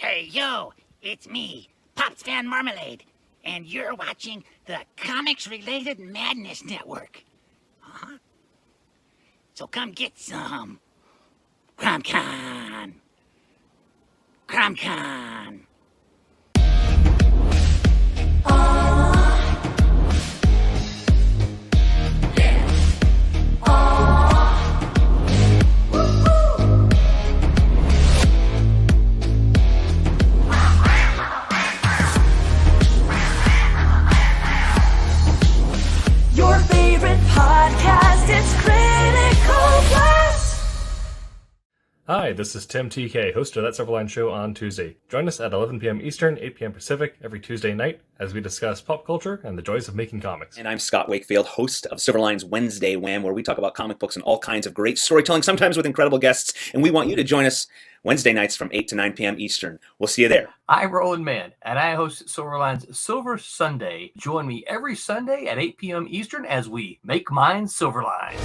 Hey, yo, it's me, Pops Van Marmalade, and you're watching the Comics-Related Madness Network. Huh? So come get some. CromCon. CromCon. Your favorite podcast, it's Critical Blast. Hi, this is Tim TK, host of That Silverline Show on Tuesday. Join us at 11 p.m. Eastern, 8 p.m. Pacific every Tuesday night as we discuss pop culture and the joys of making comics. And I'm Scott Wakefield, host of Silverline's Wednesday Wham, where we talk about comic books and all kinds of great storytelling, sometimes with incredible guests. And we want you to join us Wednesday nights from 8 to 9 p.m. Eastern. We'll see you there. I'm Roland Mann, and I host Silverline's Silver Sunday. Join me every Sunday at 8 p.m. Eastern as we make mine Silverline.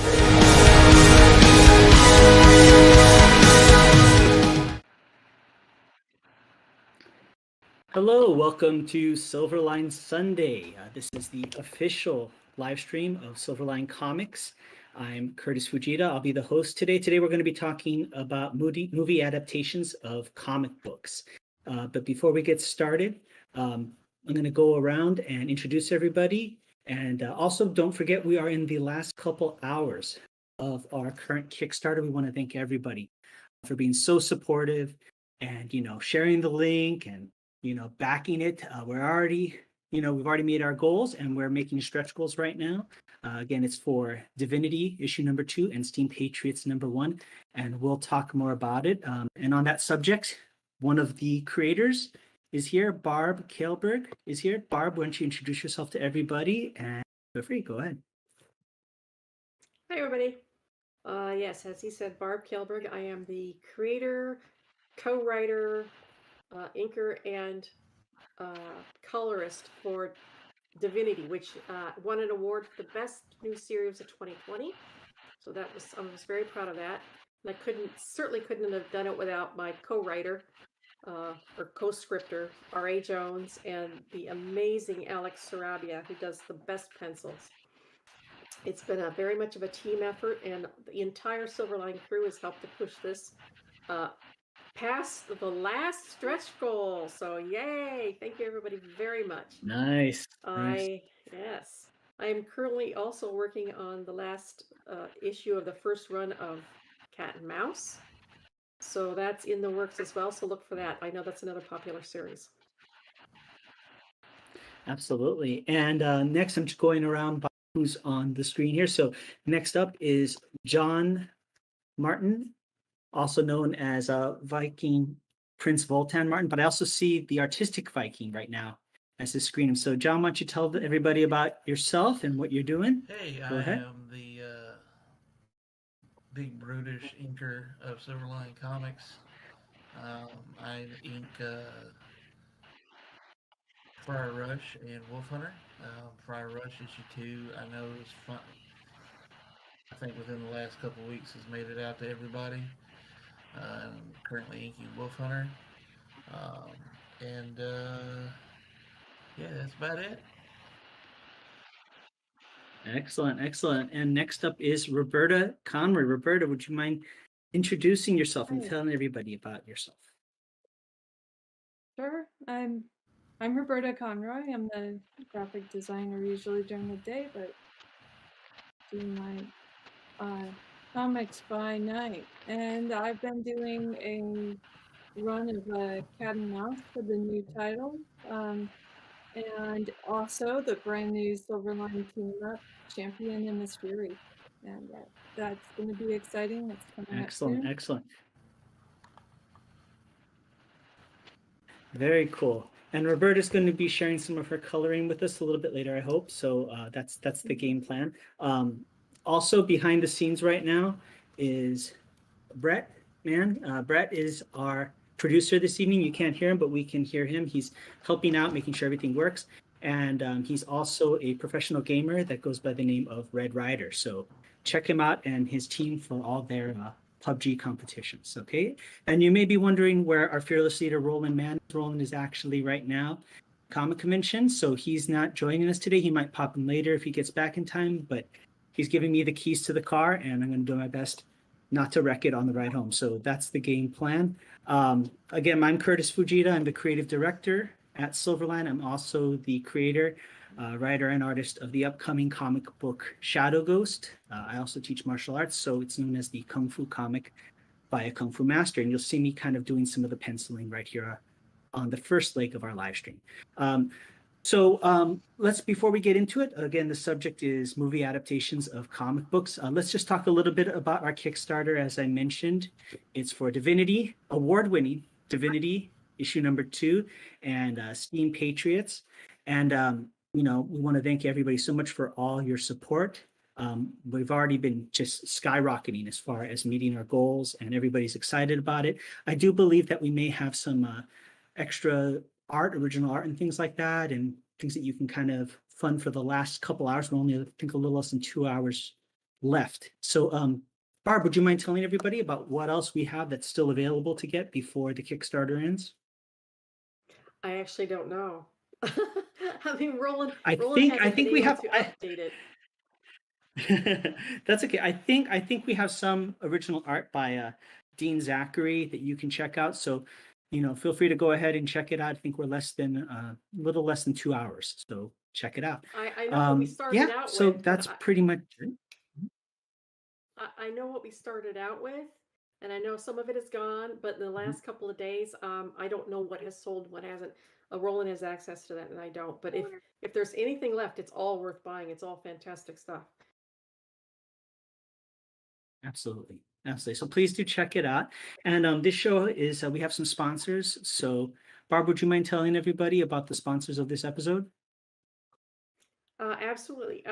Hello, welcome to Silverline Sunday. This is the official live stream of Silverline Comics. I'm Curtis Fujita. I'll be the host today. Today we're going to be talking about movie adaptations of comic books. But before we get started, I'm going to go around and introduce everybody. And also don't forget we are in the last couple hours of our current Kickstarter. We want to thank everybody for being so supportive and, sharing the link and backing it. We've already made our goals and we're making stretch goals right now. Again, it's for Divinity issue number 2 and Steam Patriots number 1. And we'll talk more about it. And on that subject, one of the creators is here. Barb Kaelberg is here. Barb, why don't you introduce yourself to everybody and feel free, go ahead. Hi, everybody. Yes, as he said, Barb Kaelberg. I am the creator, co-writer, inker, and colorist for Divinity, which won an award for the best new series of 2020. So I was very proud of that. And I certainly couldn't have done it without my co-writer or co-scripter, R.A. Jones, and the amazing Alex Sarabia, who does the best pencils. It's been very much of a team effort, and the entire Silverline crew has helped to push this past the last stretch goal. So yay! Thank you everybody very much. Nice. Yes. I am currently also working on the last issue of the first run of Cat and Mouse. So that's in the works as well. So look for that. I know that's another popular series. Absolutely. And next, I'm just going around by who's on the screen here. So next up is John Martin, also known as Viking Prince Voltan Martin, but I also see the artistic Viking right now as his screen. So John, why don't you tell everybody about yourself and what you're doing? Hey, Go ahead. am the big brutish inker of Silverline Comics. I ink Friar Rush and Wolf Hunter. Friar Rush issue 2, I know is fun. I think within the last couple of weeks has made it out to everybody. I'm currently inking Wolf Hunter. Yeah, that's about it. Excellent. And next up is Roberta Conroy. Roberta, would you mind introducing yourself and telling everybody about yourself? Sure. I'm Roberta Conroy. I'm the graphic designer usually during the day, but do my comics by night. And I've been doing a run of Cat and Mouse for the new title. And also the brand new Silverline team up, Champion and Miss Fury. And that's going to be exciting. That's coming up soon. Excellent. Very cool. And Roberta's going to be sharing some of her coloring with us a little bit later, I hope. So that's the game plan. Also behind the scenes right now is Brett Mann. Brett is our producer this evening. You can't hear him, but we can hear him. He's helping out, making sure everything works. And he's also a professional gamer that goes by the name of Red Rider. So check him out and his team for all their PUBG competitions. Okay, and you may be wondering where our fearless leader Roland Man is. Roland is actually right now comic convention, so he's not joining us today. He might pop in later if he gets back in time, but he's giving me the keys to the car, and I'm going to do my best not to wreck it on the ride home. So that's the game plan. Again, I'm Curtis Fujita. I'm the creative director at Silverline. I'm also the creator, writer, and artist of the upcoming comic book Shadow Ghost. I also teach martial arts, so it's known as the Kung Fu comic by a Kung Fu master. And you'll see me kind of doing some of the penciling right here on the first leg of our live stream. Let's, before we get into it, again, the subject is movie adaptations of comic books. Let's just talk a little bit about our Kickstarter. As I mentioned, it's for Divinity, award-winning Divinity issue number 2, and Steam Patriots. And, we want to thank everybody so much for all your support. We've already been just skyrocketing as far as meeting our goals, and everybody's excited about it. I do believe that we may have some extra art, original art, and things like that, and things that you can kind of fund for the last couple hours. We're only, I think, a little less than 2 hours left. So, Barb, would you mind telling everybody about what else we have that's still available to get before the Kickstarter ends? I actually don't know. I mean, Roland I hasn't think been we able have. to update it. That's okay. I think we have some original art by Dean Zachary that you can check out. So, feel free to go ahead and check it out. I think we're a little less than 2 hours. So check it out. I know what we started out so with. that's pretty much it. I know what we started out with, and I know some of it is gone, but in the last couple of days, I don't know what has sold, what hasn't. Roland has access to that, and I don't. But if there's anything left, it's all worth buying. It's all fantastic stuff. Absolutely. Absolutely. So please do check it out. And this show is, we have some sponsors. So Barb, would you mind telling everybody about the sponsors of this episode? Absolutely.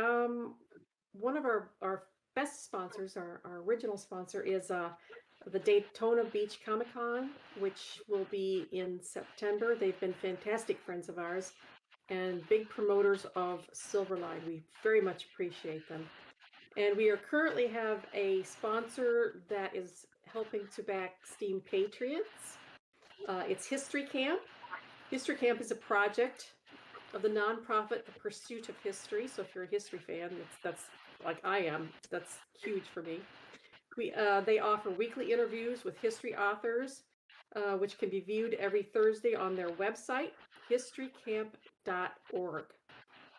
One of our best sponsors, our original sponsor, is the Daytona Beach Comic Con, which will be in September. They've been fantastic friends of ours and big promoters of Silverline. We very much appreciate them. And we currently have a sponsor that is helping to back Steam Patriots. It's History Camp. History Camp is a project of the nonprofit The Pursuit of History. So if you're a history fan, that's like I am, that's huge for me. They offer weekly interviews with history authors, which can be viewed every Thursday on their website, historycamp.org.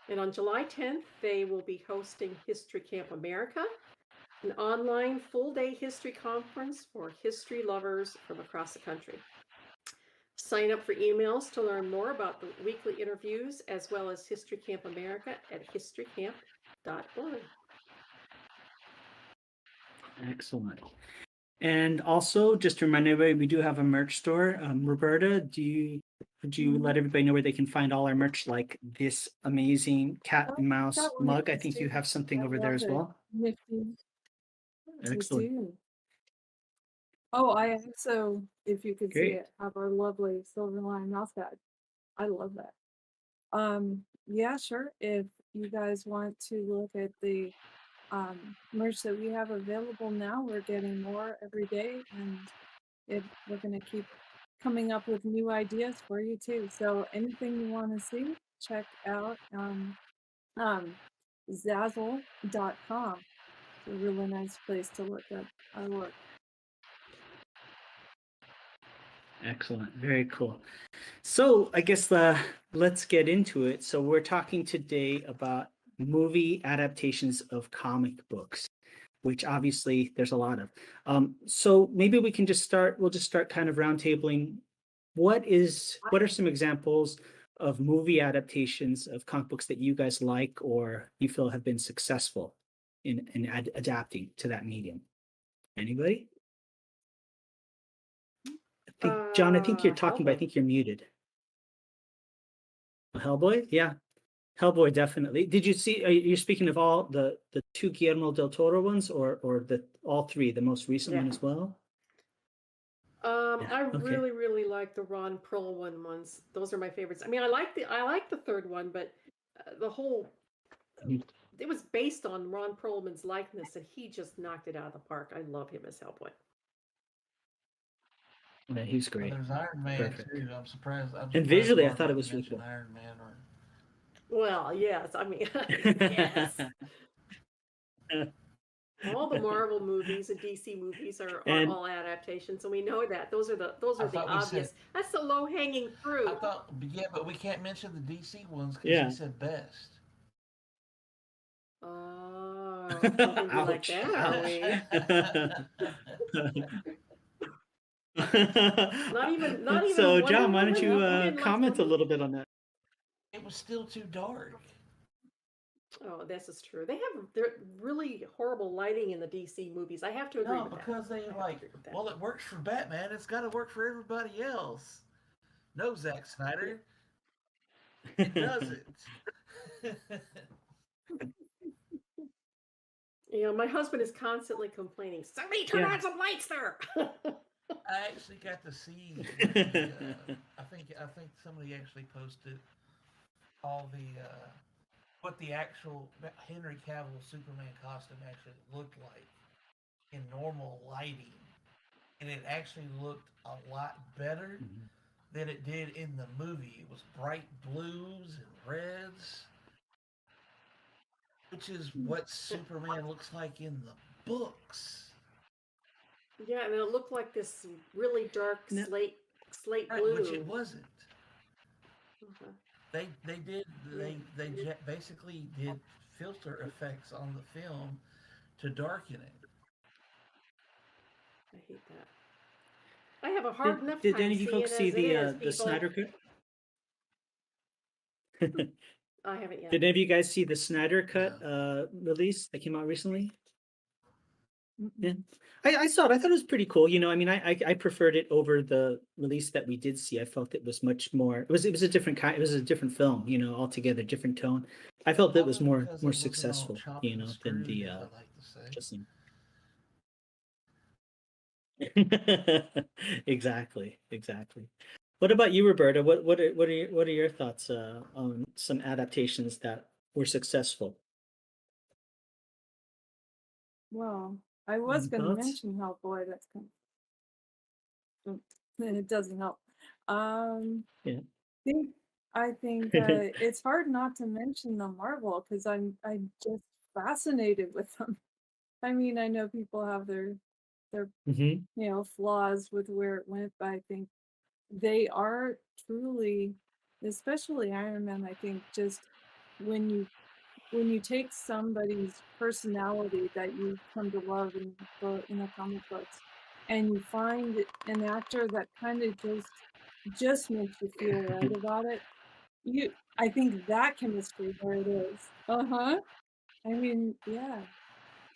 And on July 10th, they will be hosting History Camp America, an online full-day history conference for history lovers from across the country. Sign up for emails to learn more about the weekly interviews as well as History Camp America at historycamp.org. Excellent. And also, just to remind everybody, we do have a merch store. Roberta, would you let everybody know where they can find all our merch, like this amazing cat and mouse mug? I think you have something over there as well. Nifty. Excellent. We do. Oh, I also, if you could see Great. it, have our lovely Silverline mouse pad. I love that. Yeah, sure. If you guys want to look at the merch that we have available now, we're getting more every day, and we're going to keep coming up with new ideas for you too. So anything you want to see, check out Zazzle.com. It's a really nice place to look at our work. Excellent. Very cool. So I guess let's get into it. So we're talking today about movie adaptations of comic books, which obviously there's a lot of. So maybe we can we'll just start kind of roundtabling. What are some examples of movie adaptations of comic books that you guys like or you feel have been successful in adapting to that medium? Anybody? John, I think you're talking, but I think you're muted. Hellboy? Yeah. Hellboy, definitely. Did you see, you're speaking of all the two Guillermo del Toro ones or all three, the most recent one as well? I really like the Ron Perlman ones. Those are my favorites. I mean, I like the third one, but it was based on Ron Perlman's likeness, and he just knocked it out of the park. I love him as Hellboy. Yeah, he's Well, great. there's Iron Man Perfect. too. I'm surprised. And visually, I Mark thought it didn't was really mention cool. Iron Man or Well, yes. I mean, yes. All the Marvel movies and DC movies are And all adaptations, and we know that. Those are the I the thought we said. obvious. That's the low hanging fruit. I thought, yeah, but we can't mention the DC ones because yeah. he said best. Oh, we're gonna be like Ouch. that, are we? Not even So, Wonder John, why don't Woman? you We didn't like comment a Wonder- little bit on that? It was still too dark. Oh, this is true. They're really horrible lighting in the DC movies. I have to agree No, with that. because they I have to like, agree with that. well, it works for Batman. It's got to work for everybody else. No, Zack Snyder, it doesn't. You know, my husband is constantly complaining. Somebody turn on some lights there. I actually got to see. I think somebody actually posted all the what the actual Henry Cavill Superman costume actually looked like in normal lighting, and it actually looked a lot better than it did in the movie. It was bright blues and reds, which is what Superman looks like in the books. Yeah, and it looked like this really dark No. slate Right, blue. which it wasn't. Uh-huh. They basically did filter effects on the film to darken it. I hate that. I have a hard enough Did time any of you seeing folks it see as it is, the people. Snyder cut? I haven't yet. Did any of you guys see the Snyder cut release that came out recently? Yeah, I saw it. I thought it was pretty cool. You know, I mean, I preferred it over the release that we did see. I felt it was much more. It was a different kind. It was a different film. You know, altogether different tone. I felt it was more Because it wasn't all successful. chopped You and know, than screwed, the as I like to say. just. Exactly. What about you, Roberta? What are your thoughts on some adaptations that were successful? Well, I was Any going to thoughts? mention Hellboy. That's kind of, it doesn't help. Yeah. I think it's hard not to mention the Marvel because I'm just fascinated with them. I mean, I know people have their Hmm. flaws with where it went, but I think they are truly, especially Iron Man. I think just when you take somebody's personality that you come to love in the comic books, and you find an actor that kind of just makes you feel right about it, I think that chemistry where it is. I mean, yeah.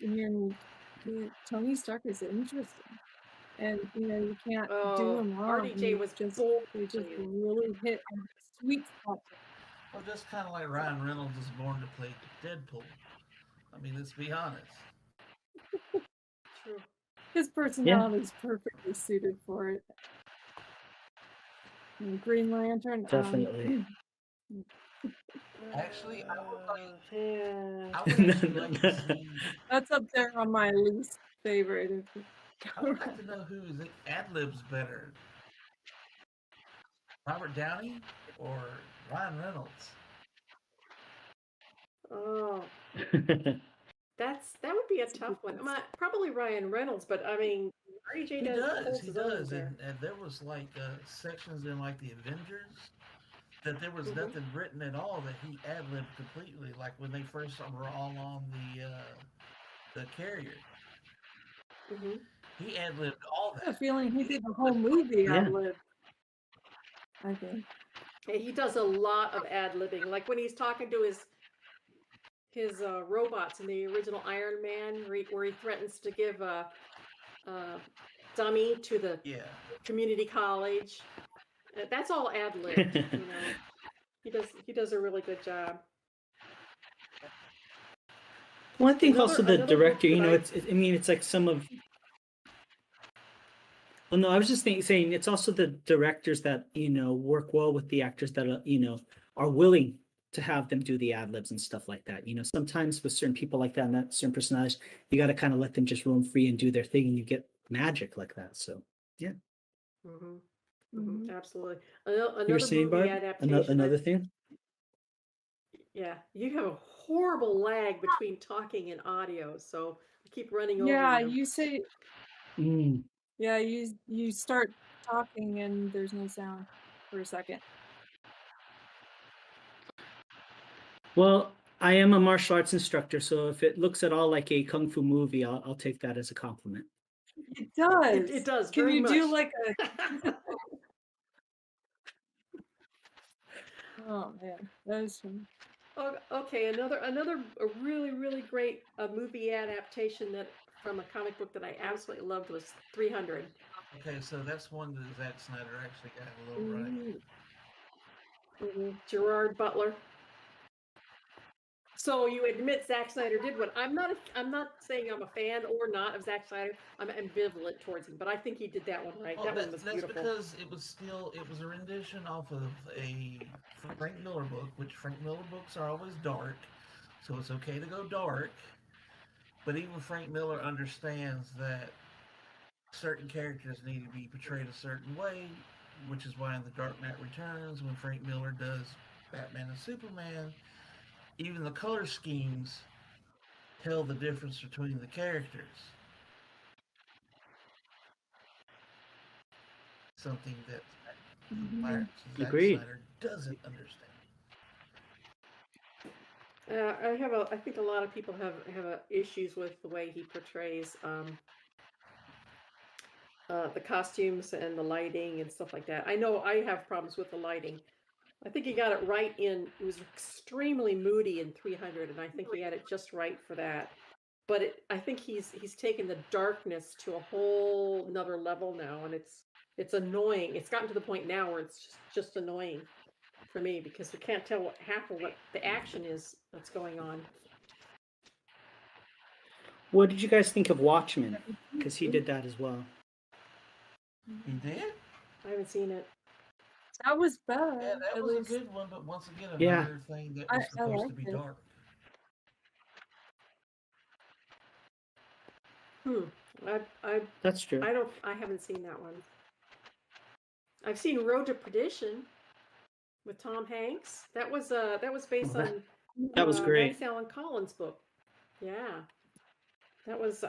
I mean, Tony Stark is interesting, and you can't do him wrong. RDJ was They just really hit a sweet spot. Well, just kind of like Ryan Reynolds is born to play Deadpool. I mean, let's be honest. True. His personality is perfectly suited for it. And Green Lantern, Definitely. Actually, I would Yeah. actually like to see. that's up there on my least favorite. I would like to know who ad libs better, Robert Downey or Ryan Reynolds. Oh, that would be a tough one. Probably Ryan Reynolds, but I mean, RDJ holds He his own does, there. and there was like sections in like the Avengers that there was nothing written at all that he ad libbed completely. Like when they first were all on the carrier, he ad libbed all I have a that. feeling he did the whole movie Yeah. ad-lib. I think. Yeah, he does a lot of ad libbing, like when he's talking to his robots in the original Iron Man, where he threatens to give a dummy to the community college. That's all ad libbed. He does a really good job. Well, I think also the another director, book that I mean, it's like some of. Well, no, I was just saying it's also the directors that work well with the actors that are willing to have them do the ad libs and stuff like that. Sometimes with certain people like that and that certain personage, you got to kind of let them just roam free and do their thing, and you get magic like that. So, yeah. Absolutely. You were Another saying, movie Barb? adaptation. Another thing? Yeah, you have a horrible lag between talking and audio, so I keep running over Yeah, you. you say Mm. yeah, you start talking and there's no sound for a second. Well, I am a martial arts instructor, so if it looks at all like a kung fu movie, I'll take that as a compliment. It does. It does Can very you much. do like a Oh man, that was fun. Okay, another a really great movie adaptation that from a comic book that I absolutely loved was 300. Okay, so that's one that Zack Snyder actually got a little right. Gerard Butler. So you admit Zack Snyder did one. I'm not saying I'm a fan or not of Zack Snyder. I'm ambivalent towards him, but I think he did that one right. Well, that one was that's beautiful. because it was a rendition off of a Frank Miller book, which Frank Miller books are always dark, so it's okay to go dark. But even Frank Miller understands that certain characters need to be portrayed a certain way, which is why in The Dark Knight Returns, when Frank Miller does Batman and Superman, even the color schemes tell the difference between the characters. Something that Zack Agreed. Snyder doesn't understand. I think a lot of people have issues with the way he portrays the costumes and the lighting and stuff like that. I know I have problems with the lighting. I think he got it right in. It was extremely moody in 300, and I think he had it just right for that. But I think he's taken the darkness to a whole another level now, and it's annoying. It's gotten to the point now where it's just annoying for me because we can't tell half of what the action is that's going on. What did you guys think of Watchmen? Because he did that as well. He did? I haven't seen it. That was better. Yeah, that at was least. a good one, but once again, Yeah. another thing that was supposed to be dark. That's true. I haven't seen that one. I've seen Road to Perdition with Tom Hanks. That was based on That was great. Max Allan Collins' book. Yeah, that was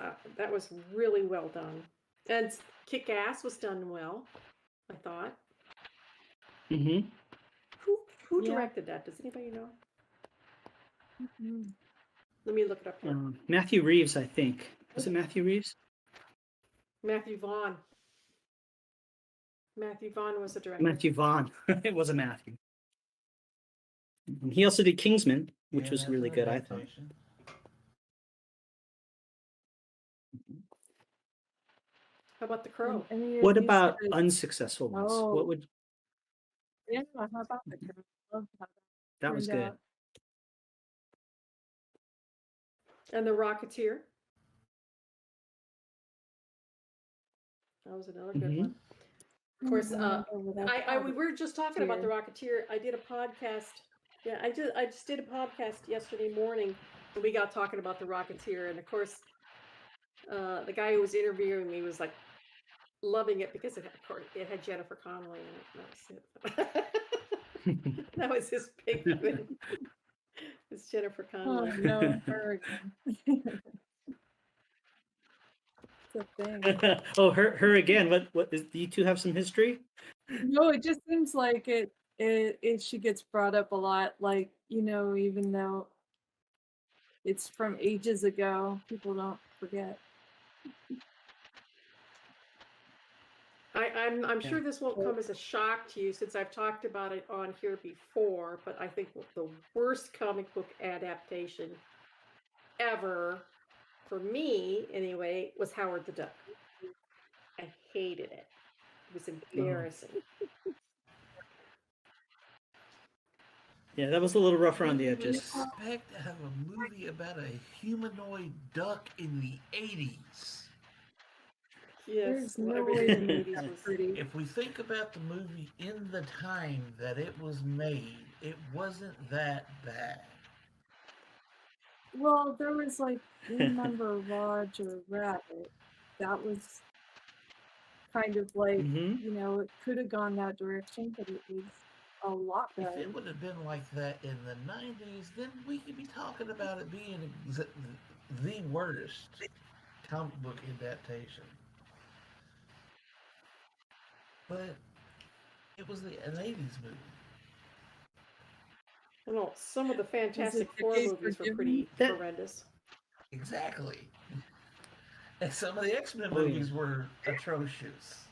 really well done, and Kick Ass was done well, I thought. Mm-hmm. Who directed that? Does anybody know? Let me look it up here. Matthew Reeves, I think. Was it Matthew Reeves? Matthew Vaughn. Matthew Vaughn was the director. Matthew Vaughn. It was a Matthew. He also did Kingsman, which was really good, I thought. How about The Crow? What about unsuccessful ones? What would? Yeah, how about The Crow? Love how That was turned good. out. And The Rocketeer. That was another good one. Of course, we were just talking about The Rocketeer. I did a podcast. Yeah, I just did a podcast yesterday morning, and we got talking about The Rocketeer. And of course, the guy who was interviewing me was like loving it because it had Jennifer Connelly in it. That was it. That was his big thing. It's Jennifer Connelly. Oh no, her again. It's a thing. Oh, her again. What do you two have some history? No, it just seems like she gets brought up a lot. Like, even though it's from ages ago, people don't forget. I'm sure this won't come as a shock to you since I've talked about it on here before, but I think the worst comic book adaptation ever, for me anyway, was Howard the Duck. I hated it. It was embarrassing. Yeah, that was a little rough around the What do you edges. expect to have a movie about a humanoid duck in the 80s? Yes, There's no everything way in the 80s was pretty. If we think about the movie in the time that it was made, it wasn't that bad. Well, there was like, remember Roger Rabbit? That was kind of like, Mhm. you know, it could have gone that direction, but it was a lot If better. it would have been like that in the 90s, then we could be talking about it being the worst comic book adaptation. But it was an 80s movie. Well, some of the Was it Fantastic the Four case movies were forgiven? pretty That- horrendous. Exactly. And some of the X-Men Oh, yeah. movies were atrocious.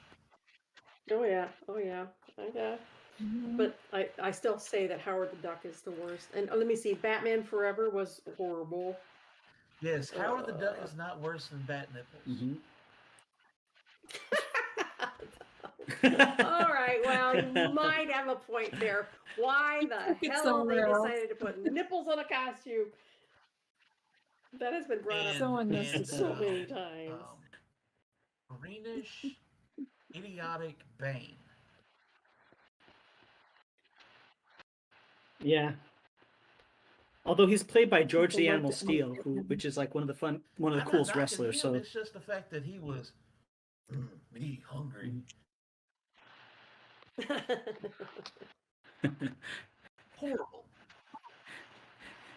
Oh yeah, oh yeah, yeah. Mhm. But I still say that Howard the Duck is the worst. And let me see, Batman Forever was horrible. Yes, Howard the Duck Uh, is not worse than Bat Nipples. Mhm. All right, well, you might have a point there. Why the Took it hell they somewhere else. decided to put nipples on a costume? That has been brought up So unnecessary. so many times. Greenish, idiotic Bane. Yeah. Although he's played by George People the like Animal to Steel, imitate who him. which is like one of the I'm coolest not knocking wrestlers. him. So It's just the fact that he was me hungry. Horrible.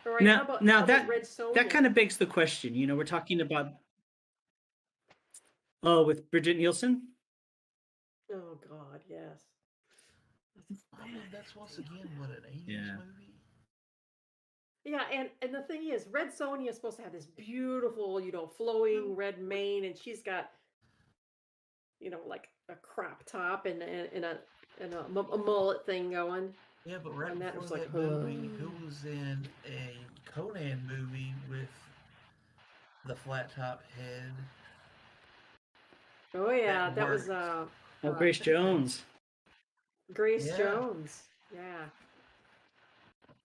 All right, how about Red Sonja? that kind of begs the question. You know, we're talking about with Bridget Nielsen. Oh God, yes. I mean, that's once again what an 80s Yeah. movie. Yeah, and the thing is, Red Sonja is supposed to have this beautiful, flowing red mane, and she's got, like a crop top and a mullet thing going. Yeah, but right And that before was that like, movie, who was in a Conan movie with the flat top head? Oh yeah, that was worked. Grace Jones. Grace Yeah. Jones. Yeah.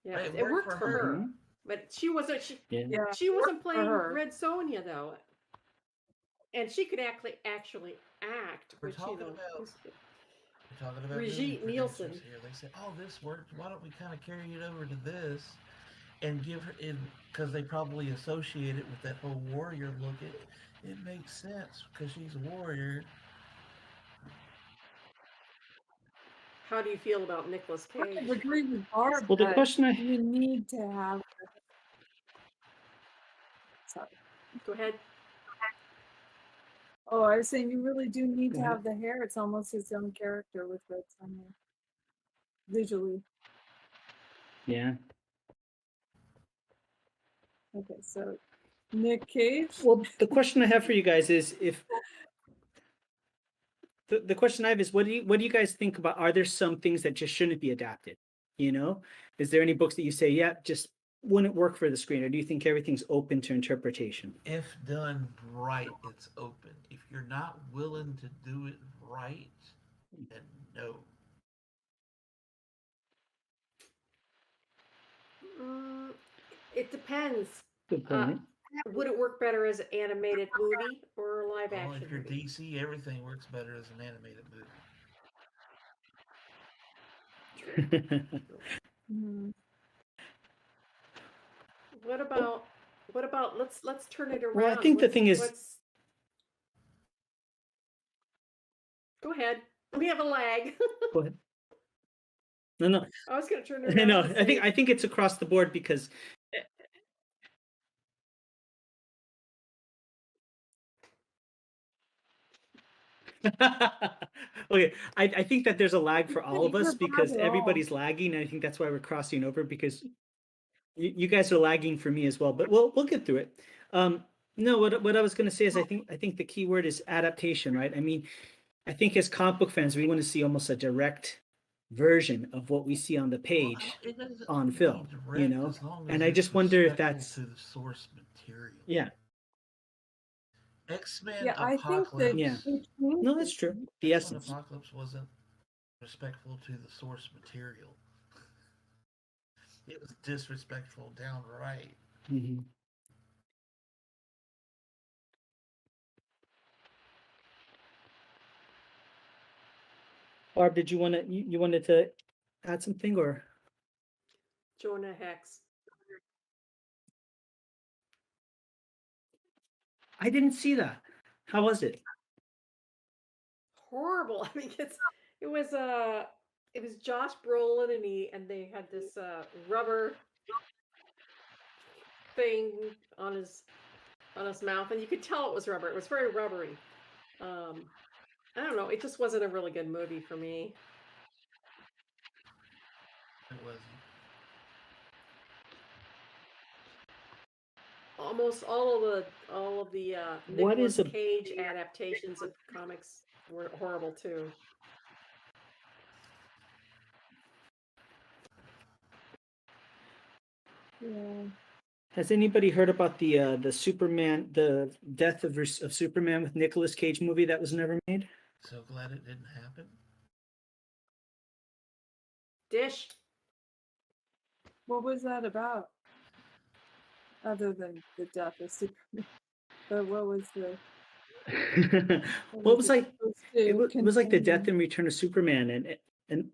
Yeah, It it worked worked for for her. Mhm. But she wasn't Yeah. Yeah, she it wasn't worked for playing her. Red Sonja though. And she could actually act, We're which talking about We're talking about movie Brigitte Nielsen. producers here. They said, "Oh, this worked. Why don't we kind of carry it over to this and give her in?" Because they probably associate it with that whole warrior look. It makes sense because she's a warrior. How do you feel about Nicolas I kind of Cage? agree with Barb Well, the that question you need to have. Sorry. Go ahead. Oh, I was saying you really do need Go to ahead. have the hair. It's almost his own character with Red Sonja. Visually. Yeah. Okay, so Nick Cage. Well, the question I have for you guys is if the question I have is what do you guys think about? Are there some things that just shouldn't be adapted? You know, is there any books that you say, yeah, just wouldn't work for the screen, or do you think everything's open to interpretation? If done right, it's open. If you're not willing to do it right, then no. It depends. Good point. Would it work better as an animated movie or a live Well, action if you're movie? DC, everything works better as an animated movie. Mhm. What about let's turn it around. Well, I think the thing is, go ahead. We have a lag. go ahead. No, I was going to turn it around. no. to I say- think it's across the board because. Okay, I think that there's a lag for all of us because everybody's lagging, and I think that's why we're crossing over because you guys are lagging for me as well. But we'll get through it. No, what I was going to say is I think the key word is adaptation, right? I mean, I think as comic book fans, we want to see almost a direct version of what we see on the page It doesn't on need film, direct you know. as long And as I it's just wonder if respectful that's to the source material. yeah. X-Men Yeah, I think Apocalypse. that Yeah. No, that's true. The X-Men essence. Apocalypse wasn't respectful to the source material. It was disrespectful downright. Mm-hmm. Barb, did you want to you wanted to add something or? Jonah Hex. I didn't see that. How was it? horrible. I mean, it was it was Josh Brolin and they had this rubber thing on his mouth, and you could tell it was rubber. It was very rubbery. I don't know. It just wasn't a really good movie for me. It wasn't. Almost all of the What Nicolas is a Cage adaptations of comics were horrible too. Yeah. Has anybody heard about the Superman, the death of Superman with Nicolas Cage movie that was never made? So glad it didn't happen. Dish. What was that about? Other than the death of Superman. But what was the Well, it was like supposed it to was like the death contain? and return of Superman, and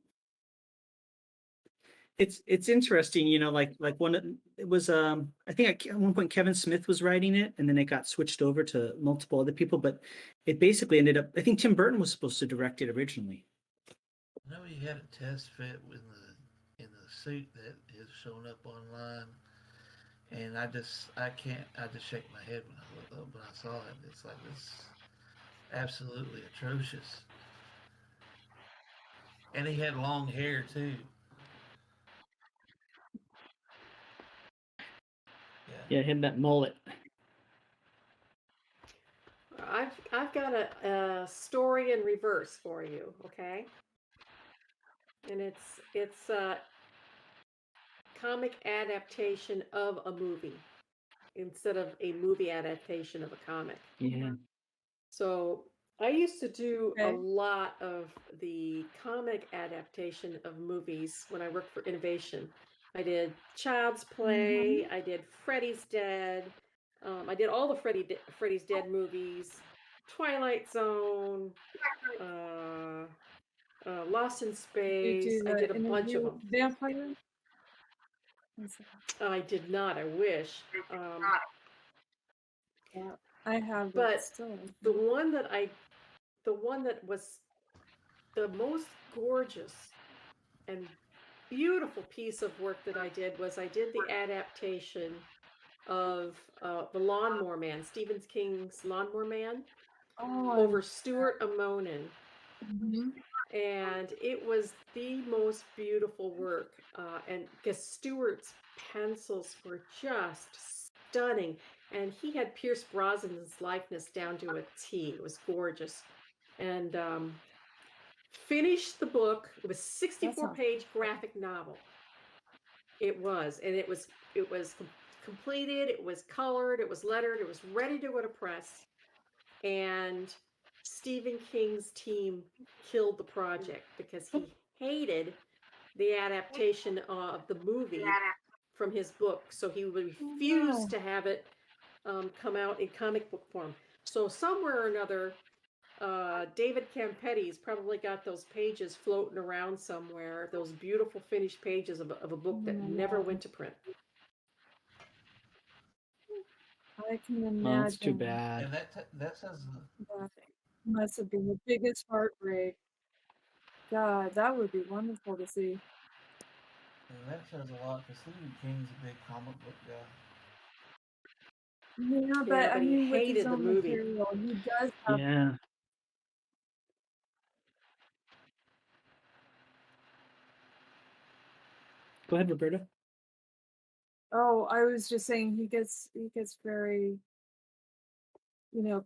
it's interesting, you know, like it was I think at one point Kevin Smith was writing it, and then it got switched over to multiple other people, but it basically ended up, I think Tim Burton was supposed to direct it originally. I know he had a test fit in the suit that has shown up online, and I just shake my head when I saw it. It's like it's absolutely atrocious. And he had long hair too. Yeah, him that mullet. I've got a story in reverse for you, okay? And it's a comic adaptation of a movie instead of a movie adaptation of a comic. Yeah. So I used to do a Okay. lot of the comic adaptation of movies when I worked for Innovation. I did Child's Play. I did Freddy's Dead. I did all the Freddy's Dead movies, Twilight Zone, Lost in Did you Space. do I did the a bunch of interview them. with vampire? I did not. I wish. Yeah, I have it But still. the one that was the most gorgeous and beautiful piece of work that I did was I did the adaptation of the Lawnmower Man, Stephen King's Lawnmower Man, Oh, over Stuart Immonen. mhm. And it was the most beautiful work. And because Stuart's pencils were just stunning. And he had Pierce Brosnan's likeness down to a T. It was gorgeous. And finished the book. It was That's 64 not page graphic novel. It was. And it was completed. It was colored. It was lettered. It was ready to go to press. And Stephen King's team killed the project because he hated the adaptation of the movie from his book. So he refused to have it come out in comic book form. So somewhere or another, David Campetti's probably got those pages floating around somewhere, those beautiful finished pages of a book that never went to print. I can Oh, it's too imagine bad. And that says that must have been the biggest heartbreak. God, that would be wonderful to see. a lot because Stephen King's a big comic book guy. Yeah, but Yeah, I but he mean, with his hated the own movie. material, he does have. Yeah. Go ahead, Roberta. Oh, I was just saying he gets very,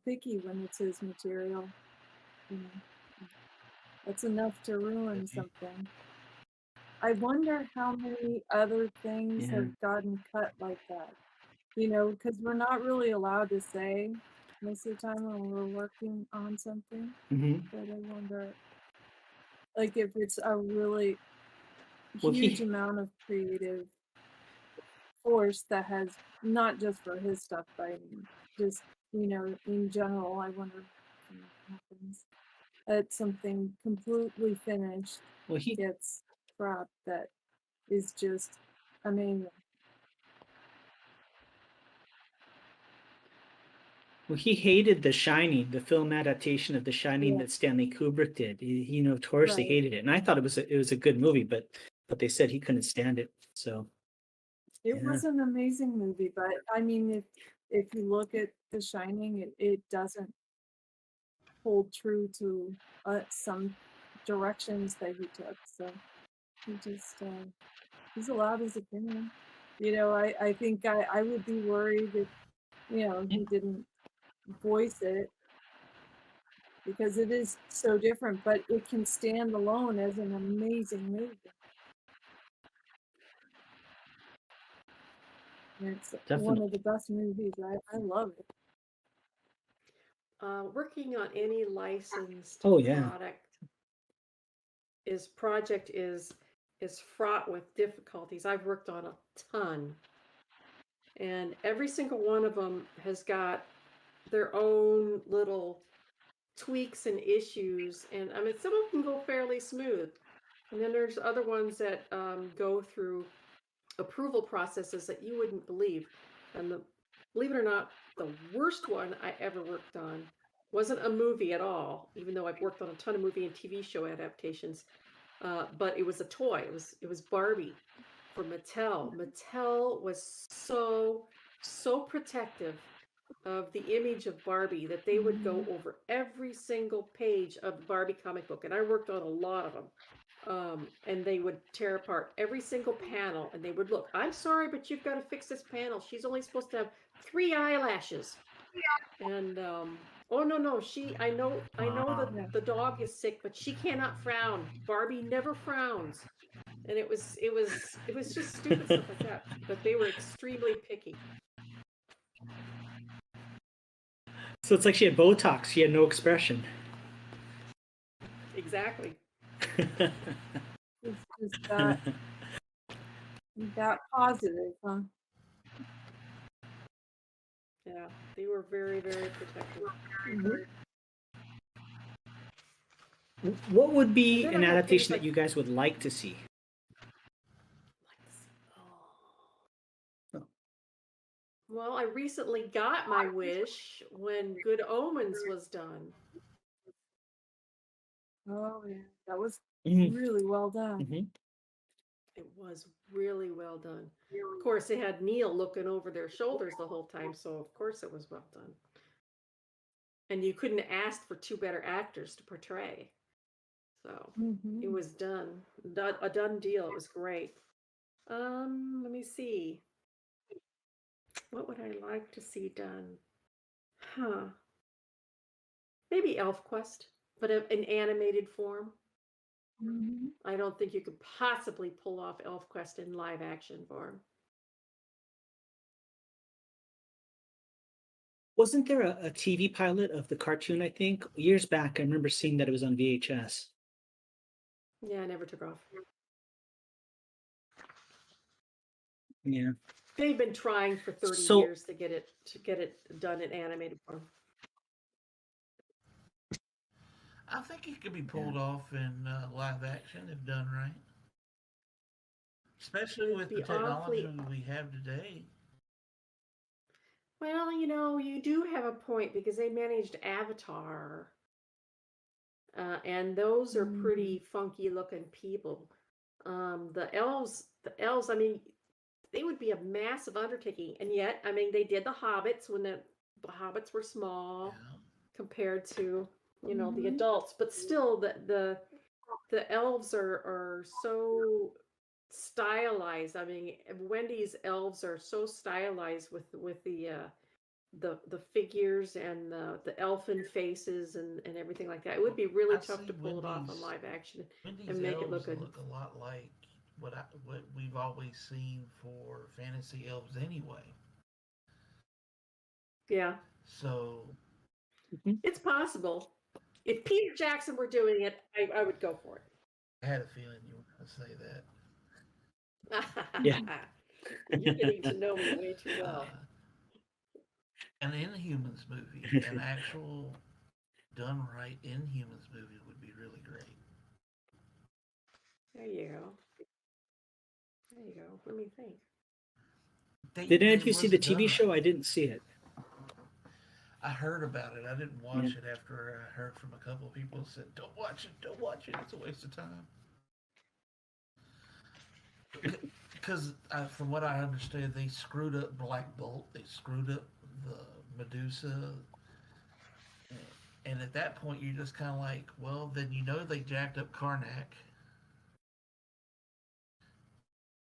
picky when it's his material. You know, that's enough to ruin something. I wonder how many other things Yeah. have gotten cut like that. Because we're not really allowed to say most of the time when we're working on something. Hmm. But I wonder, like, if it's a really Well, huge amount of creative force that has not just for his stuff, but I mean, just in general. I wonder what happens. That something completely finished well, he gets crap that is just amazing. Well, he hated The Shining, the film adaptation of The Shining Yeah. that Stanley Kubrick did. He notoriously Right. hated it, and I thought it was a good movie, but they said he couldn't stand it. So It Yeah. was an amazing movie, but I mean, if you look at The Shining, it doesn't hold true to some directions that he took. So he just he's allowed his opinion. You know, I think I would be worried if he didn't voice it because it is so different, but it can stand alone as an amazing movie. And it's one Definitely. of the best movies. I love it. Working on any licensed Oh, yeah. project is fraught with difficulties. I've worked on a ton, and every single one of them has got their own little tweaks and issues. And I mean, some of them go fairly smooth, and then there's other ones that go through approval processes that you wouldn't believe. And believe it or not, the worst one I ever worked on wasn't a movie at all, even though I've worked on a ton of movie and TV show adaptations. But it was a toy. It was Barbie for Mattel. Mattel was so protective of the image of Barbie that they would go over every single page of the Barbie comic book, and I worked on a lot of them. And they would tear apart every single panel, and they would look, I'm sorry, but you've got to fix this panel. She's only supposed to have 3 eyelashes. And oh no, I know that the dog is sick, but she cannot frown. Barbie never frowns. And it was just stupid stuff like that. But they were extremely picky. So it's like she had Botox. She had no expression. Exactly. It's just that positive, huh? Yeah, they were very, very protective. What would be And then an I had things adaptation that like- you guys would like to see? Well, I recently got my wish when Good Omens was done. Oh yeah, that was Mhm. really well done. Mhm. It was really well done. Of course, they had Neil looking over their shoulders the whole time, so of course it was well done. And you couldn't ask for 2 better actors to portray. So it was done. A done deal. It was great. Let me see. What would I like to see done? Huh. Maybe ElfQuest, but in animated form. I don't think you could possibly pull off ElfQuest in live action form. Wasn't there a TV pilot of the cartoon, I think? Years back, I remember seeing that it was on VHS. Yeah, I never took off. Yeah. They've been trying for 30 So- years to get it done in animated form. I think it could be pulled off in live action if done right. Especially It'd with be the technology awfully- we have today. Well, you do have a point because they managed Avatar. And those are pretty funky looking people. The elves, I mean, they would be a massive undertaking. And yet, I mean, they did the Hobbits when the Hobbits were small Yeah. compared to, the adults. But still, the elves are so stylized. I mean, Wendy's elves are so stylized with the figures and the elfin faces and everything like that. It would be really I tough see to pull it off on Wendy's- live action Wendy's and make it elves look good. look a lot like what we've always seen for fantasy elves anyway. Yeah, So it's possible. If Peter Jackson were doing it, I would go for I had a feeling you were going to say that. it. Yeah. You're getting to know me way too well. An Inhumans movie, an actual done right Inhumans movie would be really great. There you go. There you go. Let me think. Did any of you see the TV show? I didn't see it. I heard about it. I didn't watch it after I heard from a couple of people who said, "Don't watch it. Don't watch it. It's a waste of time." Because from what I understand, they screwed up Black Bolt. They screwed up the Medusa. And at that point, you're just kind of like, well, then you know they jacked up Karnak.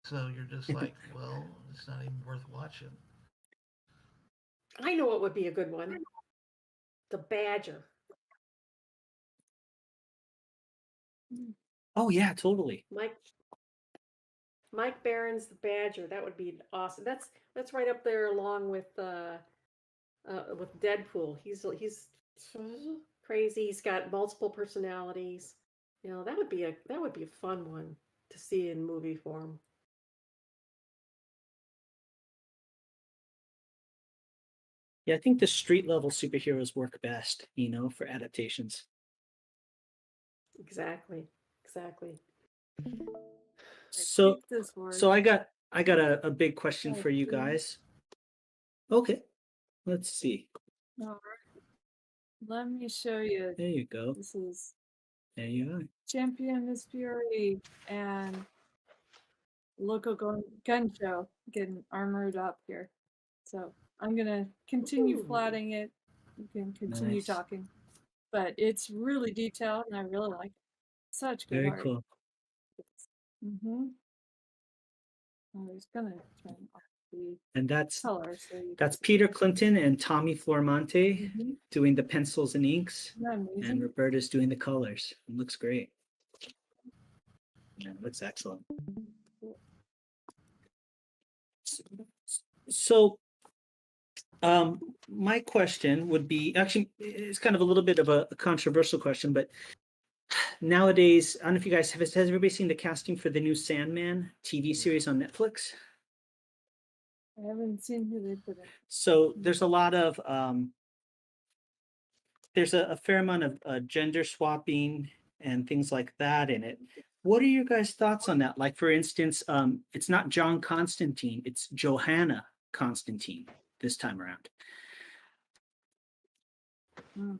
So you're just like, well, it's not even worth watching. I know what would be a good one. The Badger. Oh yeah, totally. Mike Barron's The Badger. That would be awesome. That's right up there along with Deadpool. He's crazy. He's got multiple personalities. You know, that would be a fun one to see in movie form. Yeah, I think the street level superheroes work best, for adaptations. Exactly. So This word. so I got a big question for you Okay. guys. Okay. Let's see. All right. Let me show you. There you go. This is There you are. Champion Miss Fury and local gun show getting armored up here. So I'm gonna continue Ooh. flatting it. You can continue Nice. talking, but it's really detailed and I really like it. Such good Very art. cool. Mm-hmm. I was gonna turn off the And that's color so you that's can see. Peter Clinton and Tommy Flormonte Mhm. doing the pencils and inks, Isn't that and amazing? Roberta's doing the colors. It looks great. Yeah, it looks excellent. So, my question would be, actually, it's kind of a little bit of a controversial question, but nowadays, I don't know if you guys has everybody seen the casting for the new Sandman TV series on Netflix? I haven't seen who they put in. So there's a lot of there's a fair amount of gender swapping and things like that in it. What are your guys' thoughts on that? Like, for instance, it's not John Constantine, it's Johanna Constantine this time around. Mm.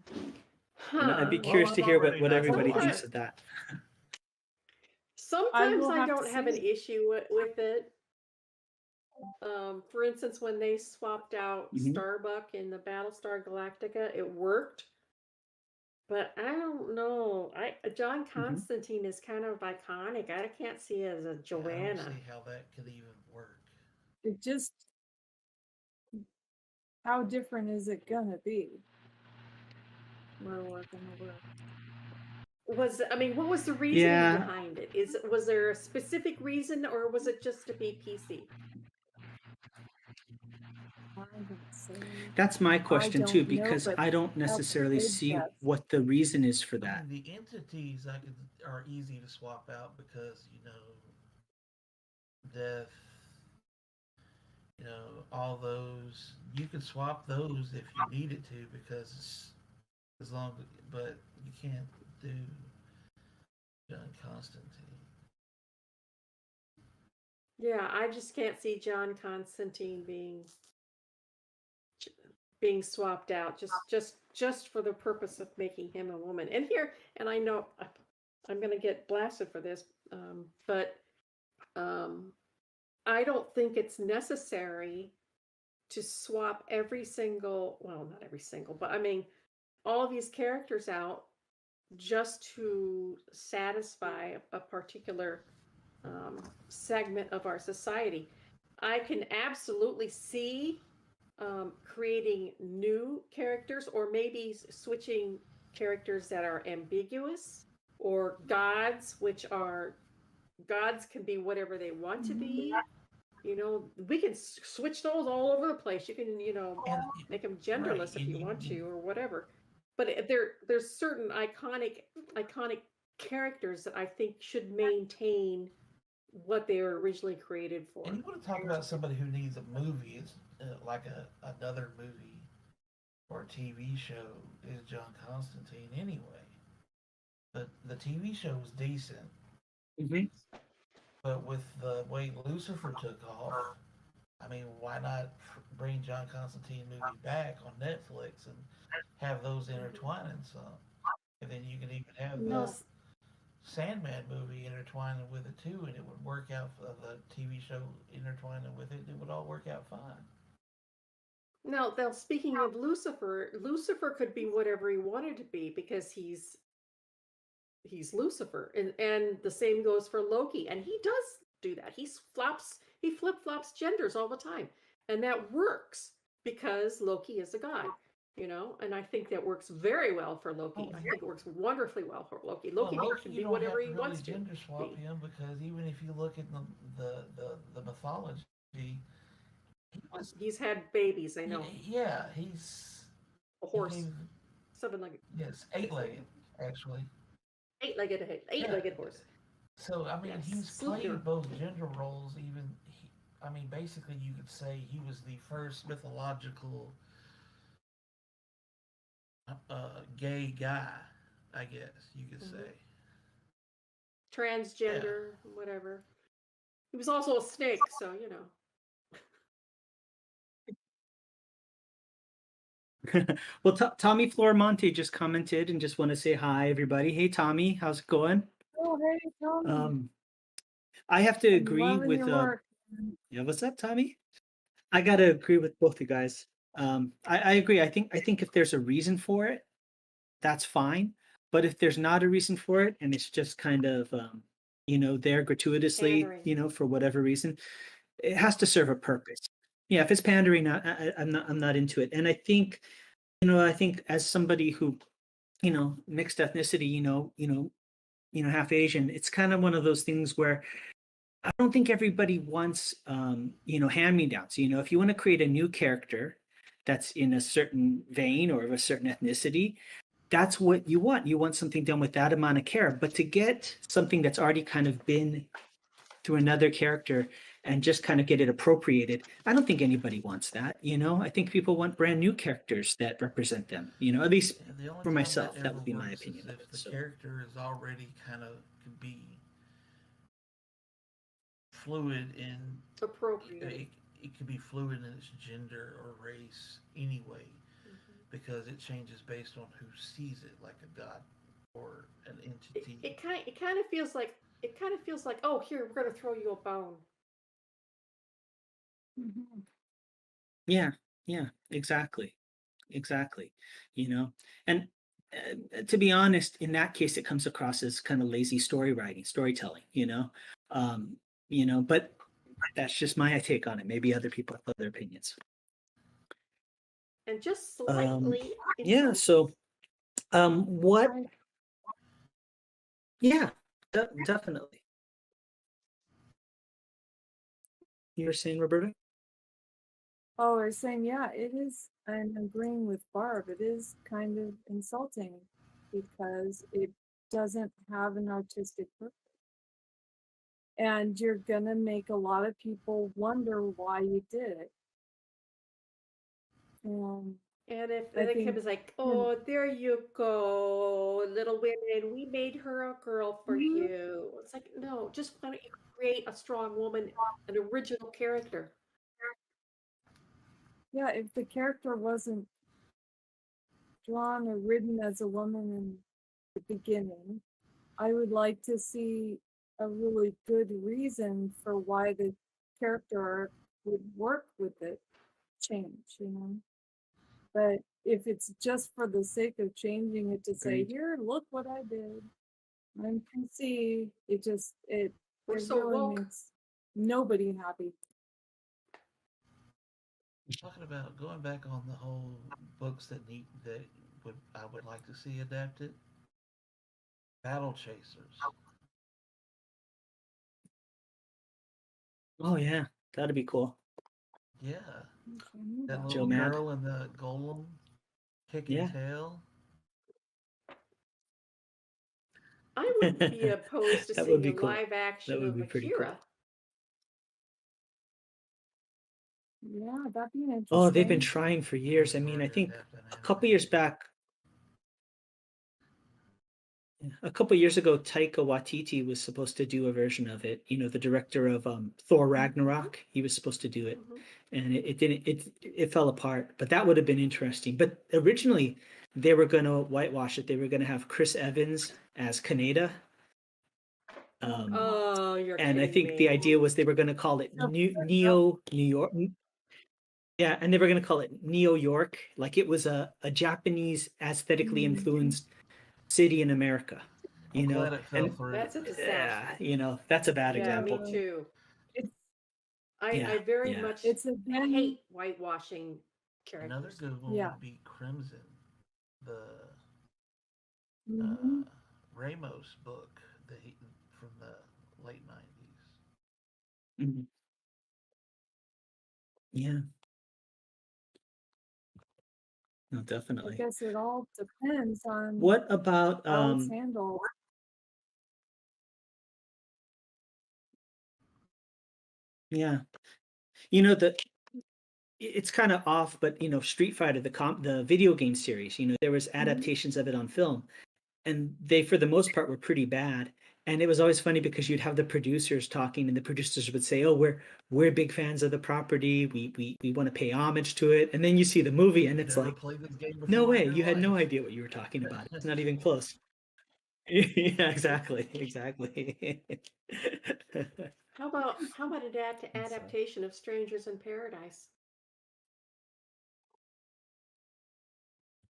And I'd be Huh. curious to hear what everybody Sometimes- thinks of that. Sometimes will I have to don't have see an issue with it. For instance, when they swapped out Mhm. Starbuck in the Battlestar Galactica, it worked. But I don't know. John Constantine is kind of iconic. I can't see it as a I don't Joanna. see how that could even work. It just, how different is it gonna be? Where we're gonna work. What was the reasoning Yeah. behind it? Was there a specific reason, or was it just to be PC? I'm gonna say That's my question too, don't know, because but I don't necessarily good see guess. what the reason is for I that. mean, the entities are easy to swap out because death, all those you can swap those if you needed to because but you can't do John Constantine. Yeah, I just can't see John Constantine being swapped out just for the purpose of making him a woman. And I know I'm going to get blasted for this, but I don't think it's necessary to swap not every single, but I mean, all of these characters out just to satisfy a particular segment of our society. I can absolutely see creating new characters, or maybe switching characters that are ambiguous, or gods, gods can be whatever they want to be. We can switch those all over the place. You can, make them genderless Right, if you want to, or whatever. But there's certain iconic characters that I think should maintain what they were originally created for. And you want to talk about somebody who needs a movie? It's like another movie or a TV show is John Constantine anyway. But the TV show was decent. Mhm. But with the way Lucifer took off, I mean, why not bring John Constantine movie back on Netflix and have those intertwine in some? And then you can even have No, the Sandman movie intertwining with it too, and it would work out for the TV show intertwining with it. It would all work out fine. now, speaking of Lucifer, Lucifer could be whatever he wanted to be because he's Lucifer, and the same goes for Loki, and he does do that. He flip flops genders all the time, and that works because Loki is a god, and I think that works very well for Loki. I think it works wonderfully well for Loki. Well, Loki Loki, can you be don't whatever have to he really wants to gender swap be. him because even if you look at the mythology, he was He's had babies, I know. yeah, A he horse, gave seven-legged, yes 8-legged actually. eight-legged, Yeah. eight-legged horse. So I mean, Yes, he's Sleipnir. played both gender roles. I mean, basically, you could say he was the first mythological gay guy. I guess you could say. Transgender, whatever. He was also a snake, so Well, Tommy Flormonte just commented and just want to say hi, everybody. Hey, Tommy, how's it going? Oh, hey, Tommy. I have to I'm agree loving with your work. yeah. What's up, Tommy? I gotta agree with both you guys. I agree. I think if there's a reason for it, that's fine. But if there's not a reason for it and it's just kind of there gratuitously, pandering. for whatever reason, it has to serve a purpose. Yeah, if it's pandering, I'm not into it. And I think, I think as somebody who, mixed ethnicity, half Asian, it's kind of one of those things where I don't think everybody wants, hand-me-downs. If you want to create a new character that's in a certain vein or of a certain ethnicity, that's what you want. You want something done with that amount of care. But to get something that's already kind of been through another character and just kind of get it appropriated, I don't think anybody wants that. I think people want brand new characters that represent them. At least Yeah, the only for time myself, that that ever would be my works opinion is of if it. the So, character is already kind of could be fluid in Appropriate. it could be fluid in its gender or race anyway because it changes based on who sees it, like a god or an entity. It kind of feels like, oh, here, we're gonna throw you a bone. yeah, exactly. And to be honest, in that case, it comes across as kind of lazy storytelling. But that's just my take on it. Maybe other people have other opinions. And just Um, slightly yeah. insulting. So, what? Yeah, definitely. You were saying, Roberta? Oh, I was saying, yeah, it is. I'm agreeing with Barb. It is kind of insulting because it doesn't have an artistic purpose. And you're going to make a lot of people wonder why you did it. And if I the think- kid was like, oh, there you go, Little Women, we made her a girl for you. It's like, no, just why don't you create a strong woman, an original character? Yeah, if the character wasn't drawn or written as a woman in the beginning, I would like to see a really good reason for why the character would work with it change, But if it's just for the sake of changing it to say, Agreed. here, look what I did, I'm PC, We're it so really woke. makes nobody happy. Talking about going back on the whole books that I would like to see adapted. Battle Chasers. Oh yeah, that'd be cool. Yeah, that Joe little Mad. girl and the golem kicking Yeah. tail. I wouldn't be opposed to That would seeing be a cool. live action That would of be pretty cool. Akira. Yeah, that'd be interesting. Oh, they've been trying for years. I mean, I think a couple years back. A couple years ago, Taika Waititi was supposed to do a version of it. You know, the director of Thor Ragnarok, he was supposed to do it, Mhm. and it didn't. It fell apart. But that would have been interesting. But originally, they were going to whitewash it. They were going to have Chris Evans as Kaneda. Oh, you're And I kidding think the me. idea was they were going to call it Neo New York. Yeah, and they were going to call it Neo York, like it was a Japanese aesthetically influenced city in America, I'm you know. glad it fell And through. That's a disaster. you know, that's a bad Yeah, me example. So too. it's Yeah, I very yeah. much it's again, hate whitewashing Another characters. good one yeah. would be Crimson, the Hmm. uh, Ramos book that he, from the late 90s. Mhm. Yeah, no, I definitely. guess it all depends on What about how it's handled. yeah, you know, it's kind of off, but you know, Street Fighter, the video game series, you know, there was adaptations of it on film, and they for the most part were pretty bad. And it was always funny because you'd have the producers talking, and the producers would say, "Oh, we're big fans of the property. We want to pay homage to it." And then you see the movie, and it's Never like, played this game no before in way, your you had no life. idea what you were talking about. It's not even close. Yeah, exactly, exactly. How about So, adaptation of Strangers in Paradise?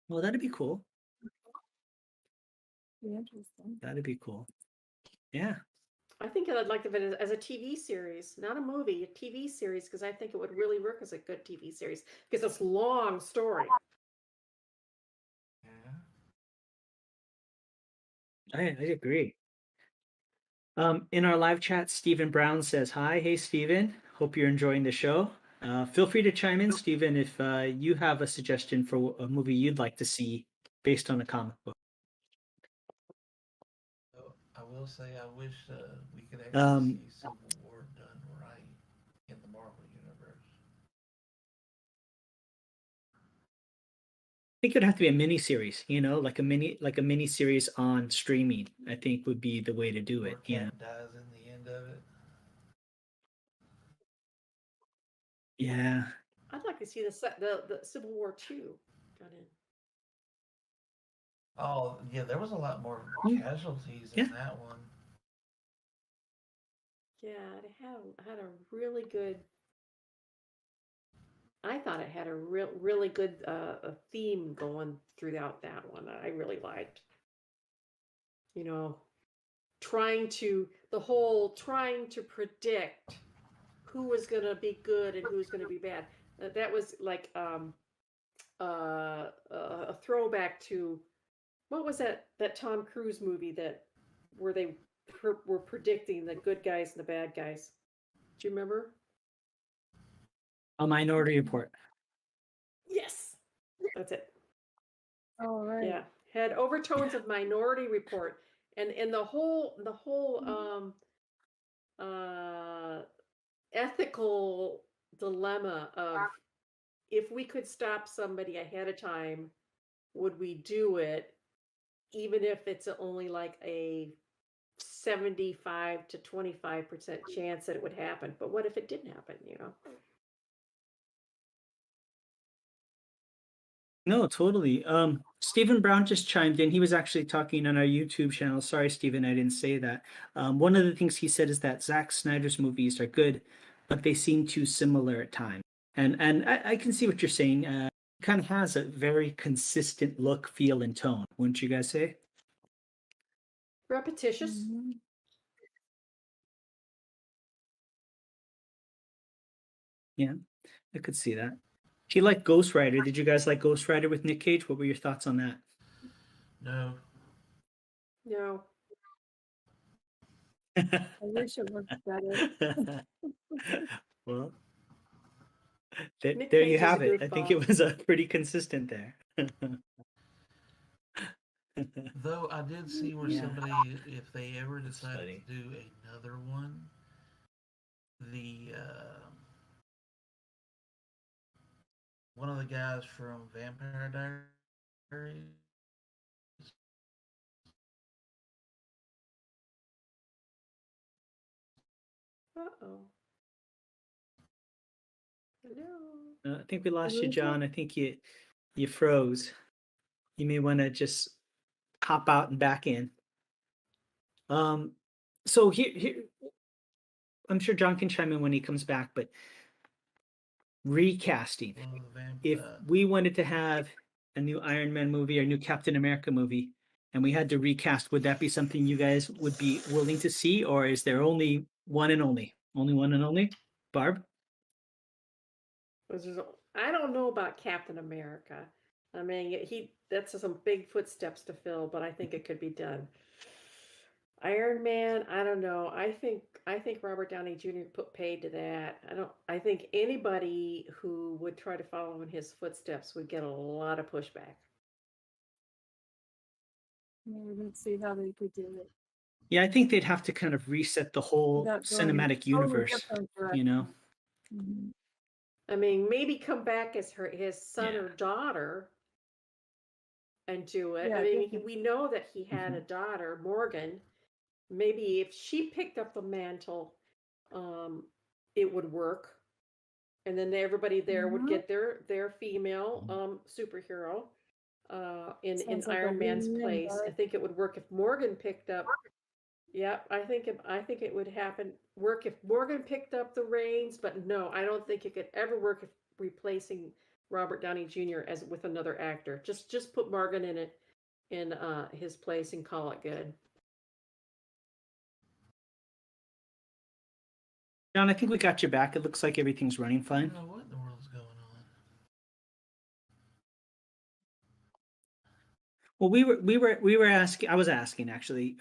well, that'd be cool. Be interesting. That'd be cool. Yeah. I think I'd like to it as a TV series, not a movie, a TV series, because I think it would really work as a good TV series because it's a long story. Yeah. I agree. In our live chat, Stephen Brown says hi. Hey, Stephen. Hope you're enjoying the show. Feel free to chime in, Stephen, if you have a suggestion for a movie you'd like to see based on a comic book. So I will say I wish we could actually Um, see Civil War done right in the Marvel universe. I think it'd have to be a mini series, you know, like a mini series on streaming. I think would be the way to do Where it. You know, Cap dies in the end of it. yeah. I'd like to see the Civil War II done in. Oh yeah, there was a lot more Mm, casualties yeah. in that one. Yeah, it had a really good. I thought it had a really good a theme going throughout that one. I really liked. You know, trying to predict who was going to be good and who was going to be bad. That was like a throwback to what was that Tom Cruise movie that where they were predicting the good guys and the bad guys. Do you remember? A Minority Report. Yes, that's it. All right. Yeah, had overtones of Minority Report, and the whole uh, ethical dilemma of if we could stop somebody ahead of time, would we do it, even if it's only like a 75 to 25% chance that it would happen? But what if it didn't happen, you know? No, totally. Stephen Brown just chimed in. He was actually talking on our YouTube channel. Sorry, Stephen, I didn't say that. One of the things he said is that Zack Snyder's movies are good, but they seem too similar at times. And I can see what you're saying. It kind of has a very consistent look, feel, and tone, wouldn't you guys say? Repetitious. Mhm. Yeah, I could see that. He liked Ghost Rider. Did you guys like Ghost Rider with Nick Cage? What were your thoughts on that? No, No. I wish it worked better. Well, Nick there you Cage is a have it. I think goofball. it was pretty consistent there. though I did see where Yeah. somebody, if they ever That's decided funny. to do another one, the one of the guys from Vampire Diaries Uh-oh. Hello. I think we lost you, Lose it? John. I think you froze. You may want to just hop out and back in. So here, I'm sure John can chime in when he comes back, but recasting. Well, If we wanted to have a new Iron Man movie or a new Captain America movie, and we had to recast, would that be something you guys would be willing to see, or is there only one and only? Only one and only? Barb? I don't know about Captain America. I mean, that's some big footsteps to fill, but I think it could be done. Iron Man, I don't know. I think Robert Downey Jr. put paid to that. I think anybody who would try to follow in his footsteps would get a lot of pushback. I didn't see how they could do it. Yeah, I think they'd have to kind of reset the whole Without going cinematic totally universe, different you know? Mhm. I mean, maybe come back as his son Yeah. or daughter and do it. Yeah, I mean, different. we know that he had a daughter, Morgan. Maybe if she picked up the mantle, it would work. And then everybody there would get their female superhero in Sounds like a Iron Man's win-win, place. I Barb. think it would work if Morgan picked up. Yeah, I think it would work if Morgan picked up the reins, but no, I don't think it could ever work if replacing Robert Downey Jr. as with another actor. Just put Morgan in his place and call it good. John, I think we got you back. It looks like everything's running I fine. don't know what in the world's going on. Well, we were asking. I was asking actually.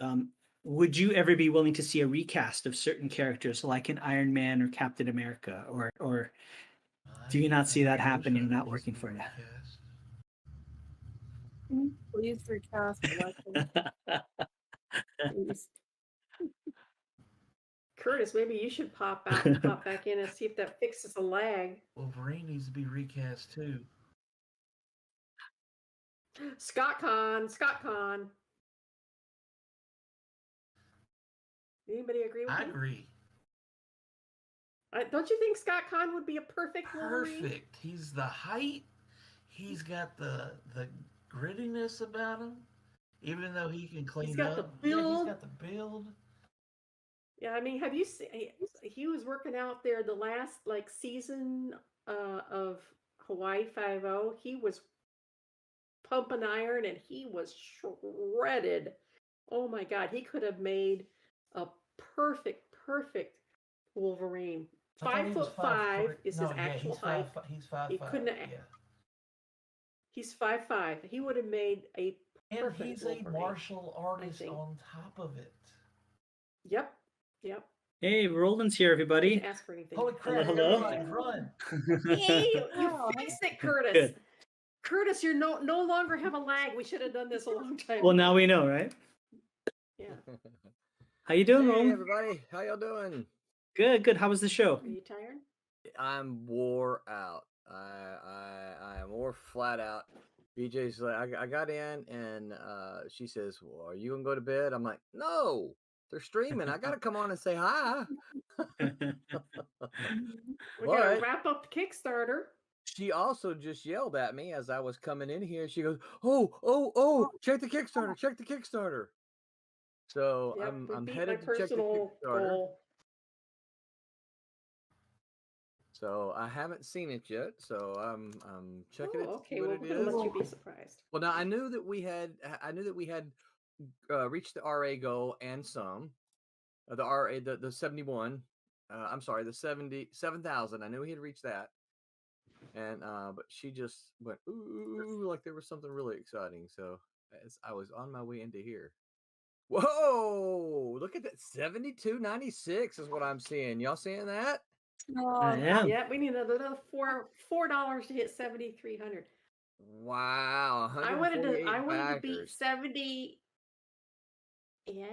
Would you ever be willing to see a recast of certain characters, like an Iron Man or Captain America, or do you not see that happening? Not working for you? Please recast Electro. Please. Curtis, maybe you should pop out and pop back in and see if that fixes the lag. Wolverine needs to be recast too. Scott Conn. Anybody agree with I me? agree. Don't you think Scott Conn would be a perfect Wolverine? Perfect. He's the height. He's got the grittiness about him. Even though he can clean He's got up. the build. Yeah, he's got the build. Yeah, I mean, have you seen? He was working out there the last season of Hawaii Five-0. He was pumping iron and he was shredded. Oh my God, he could have made a perfect Wolverine. I thought he was 5'5" is his No, yeah, actual he's height. He's 5'5". He couldn't. Yeah. He's 5'5". He would have made a And perfect he's Wolverine. a martial artist think. on top of it. Yep. Hey, Roland's here, everybody. Didn't ask for anything. Holy crap! Hello. Run! Hey, you Oh, fixed it, Curtis. Good. Curtis, you no longer have a lag. We should have done this a long time Well, ago. now we know, right? Yeah. How you doing, Hey Roland? everybody, how y'all doing? Good. How was the show? Are you tired? I'm wore out. I am more flat out. BJ's like, I got in and she says, "Well, are you gonna go to bed?" I'm like, "No, they're streaming. I gotta come on and say hi." We gotta But wrap up the Kickstarter. she also just yelled at me as I was coming in here. She goes, "Oh, check the Kickstarter, check the Kickstarter." So Yep, we I'm beat headed my to check the personal Kickstarter. goal. So I haven't seen it yet. So I'm checking it. Oh, To okay. see Well, what we're it gonna is. let you be surprised. Well, now I knew that we had reached the RA goal and some. The RA the 71. I'm sorry, the 77,000. I knew he had reached that. And but she just went ooh like there was something really exciting. So as I was on my way into here. Whoa! Look at that, 72.96 is what I'm seeing. Y'all seeing that? I am. Yeah, we need another $4 to hit 7,300. Wow! I wanted to 148 beat backers. 70. Yeah,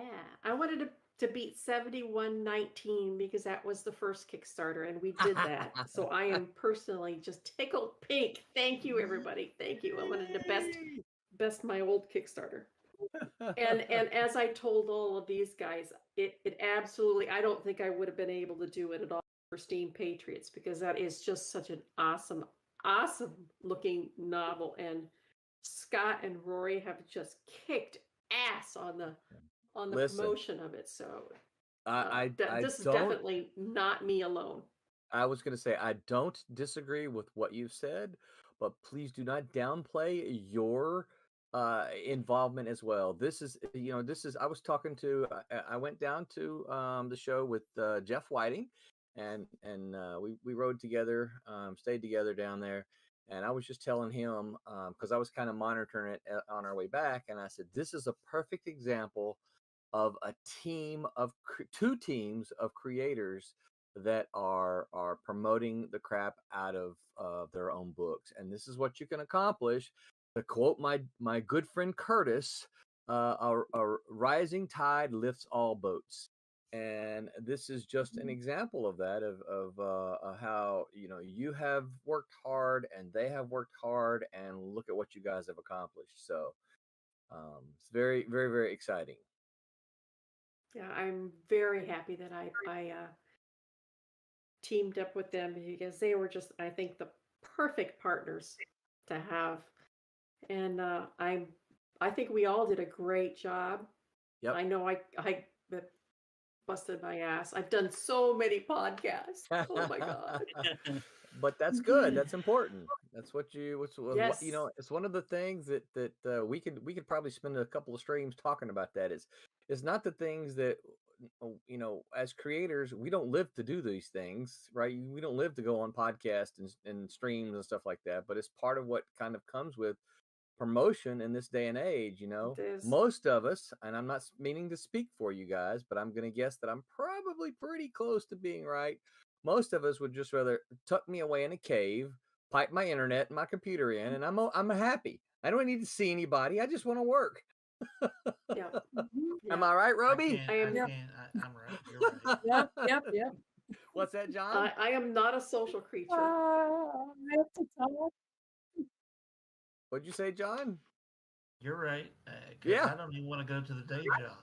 I wanted to beat 71.19 because that was the first Kickstarter, and we did that. So I am personally just tickled pink. Thank you, everybody. Thank you. I wanted to best my old Kickstarter. and as I told all of these guys, it absolutely, I don't think I would have been able to do it at all for Steam Patriots, because that is just such an awesome looking novel, and Scott and Rory have just kicked ass on the Listen, promotion of it. So I this is don't. definitely not me alone. I was going to say I don't disagree with what you've said, but please do not downplay your involvement as well. This is, this is. I was talking to. I went down to the show with Jeff Whiting, and we rode together, stayed together down there, and I was just telling him because I was kind of monitoring it on our way back, and I said this is a perfect example of a team of two teams of creators that are promoting the crap out of their own books, and this is what you can accomplish. To quote my good friend Curtis, a rising tide lifts all boats, and this is just an example of that of how you have worked hard and they have worked hard, and look at what you guys have accomplished. So it's very very very exciting. Yeah, I'm very happy that I teamed up with them, because they were just, I think, the perfect partners to have. And I think we all did a great job. Yep. I know I busted my ass. I've done so many podcasts. Oh my god. But that's good. That's important. That's what Yes. it's one of the things that we could probably spend a couple of streams talking about. That is not the things that as creators we don't live to do these things, right? We don't live to go on podcasts and streams and stuff like that, but it's part of what kind of comes with promotion in this day and age. It is. Most of us, and I'm not meaning to speak for you guys, but I'm going to guess that I'm probably pretty close to being right. Most of us would just rather tuck me away in a cave, pipe my internet and my computer in, and I'm happy. I don't need to see anybody. I just want to work. Yeah. Am I right, I Roby? can't. I am- I can't. I'm right. You're right. Yep. What's that, John? I am not a social creature. I have to talk. What'd you say, John? You're right. 'Cause Yeah. I don't even want to go to the day job.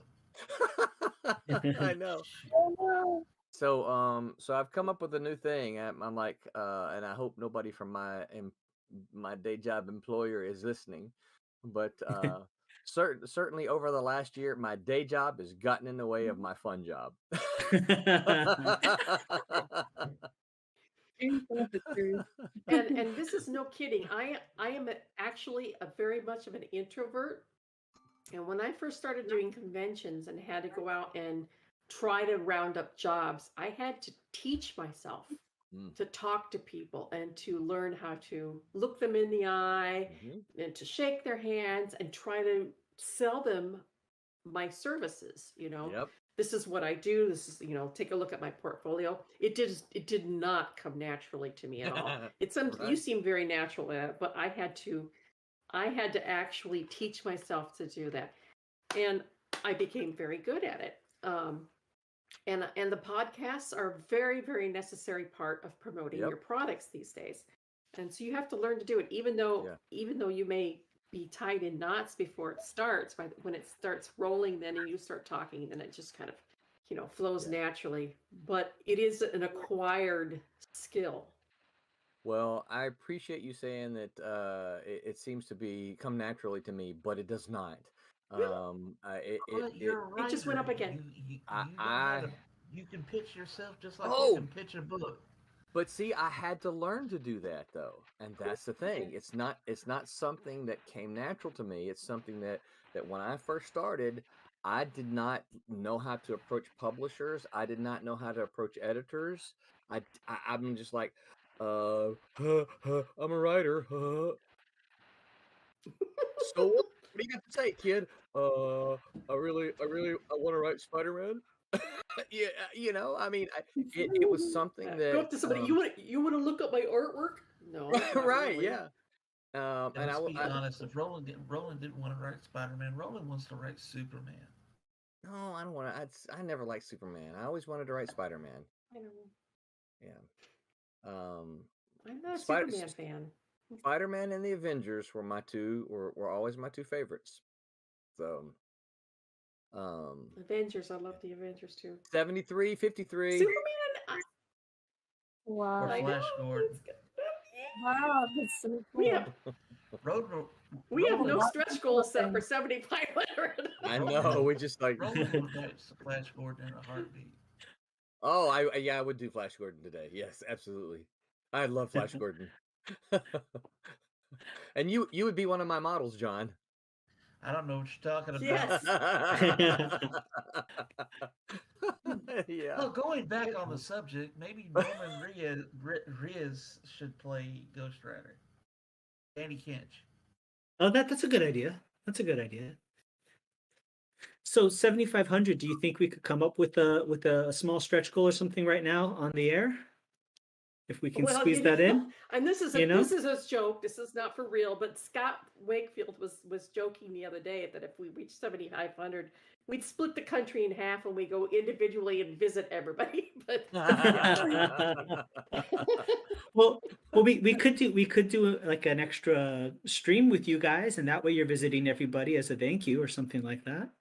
I know. Oh no. So I've come up with a new thing. I'm like, and I hope nobody from my day job employer is listening, but certainly over the last year, my day job has gotten in the way of my fun job. Ain't that the truth? And this is no kidding. I am actually a very much of an introvert. And when I first started doing conventions and had to go out and try to round up jobs, I had to teach myself to talk to people and to learn how to look them in the eye and to shake their hands and try to sell them my services. Yep. This is what I do. This is, take a look at my portfolio. It did not come naturally to me at all. You Right. seem very natural at it, but I had to actually teach myself to do that. And I became very good at it. And the podcasts are a very, very necessary part of promoting your products these days. And so you have to learn to do it, even though you may be tied in knots before it starts. When it starts rolling, then and you start talking, then it just kind of flows naturally. But it is an acquired skill. Well, I appreciate you saying that it seems to come naturally to me, but it does not. You're a It just went up writer. again. You can pitch yourself just like Oh! you can pitch a book. But see, I had to learn to do that though, and that's the thing. It's not something that came natural to me. It's something that when I first started, I did not know how to approach publishers. I did not know how to approach editors. I'm just like, I'm a writer. So what do you got to say, kid? I want to write Spider-Man. Yeah, I mean, it was something that Go up to somebody. You want to look up my artwork? No. right, really. yeah. And Let's be honest. If Roland didn't want to write Spider-Man, Roland wants to write Superman. No, I don't want to. I never liked Superman. I always wanted to write Spider-Man. I know. Yeah. I'm not a Superman fan. Spider-Man and the Avengers were always my two favorites. So Avengers. I love the Avengers too. 73, 53. Superman. Wow. Or I know. Flash Gordon. It's good. Wow, that's so We cool. have Road, we have no Roland, stretch goals set for 7,500. I know. We just like. Roland would put Flash Gordon in a heartbeat. Oh, I would do Flash Gordon today. Yes, absolutely. I love Flash Gordon. And you would be one of my models, John. I don't know what you're talking about. Yes. Yeah. Well, going back on the subject, maybe Norman Reyes should play Ghost Rider. Danny Kinch. Oh, that's a good idea. That's a good idea. So 7,500. Do you think we could come up with a small stretch goal or something right now on the air? If we can squeeze that in, and this is you know? this is a joke. This is not for real. But Scott Wakefield was joking the other day that if we reach 7,500, we'd split the country in half and we go individually and visit everybody. But well, we could do like an extra stream with you guys, and that way you're visiting everybody as a thank you or something like that.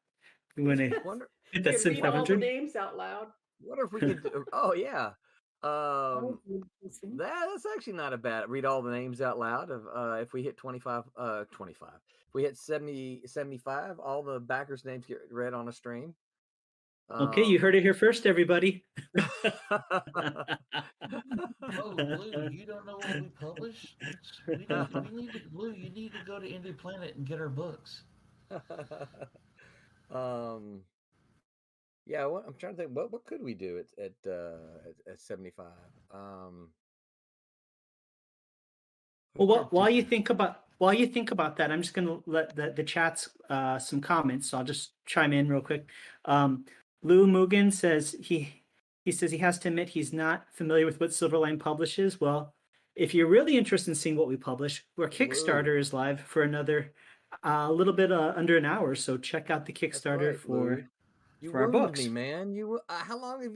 We want to Wonder, hit you that can read all the 7,500. names out loud. wonder if we could. Oh yeah. That would be interesting. That's actually not a bad. Read all the names out loud of if we hit 25. If we hit 70, 75, all the backers' names get read on a stream. Okay, you heard it here first, everybody. Oh, Blue, you don't know what we publish? We need to, Blue, you need to go to Indie Planet and get our books. Yeah, I'm trying to think. What could we do at 75? Well, while you think about that, I'm just going to let the chats some comments. So I'll just chime in real quick. Lou Mugen says he says he has to admit he's not familiar with what Silverline publishes. Well, if you're really interested in seeing what we publish, our Kickstarter is live for another little bit under an hour. So check out the Kickstarter for our books. Me, man. You how long have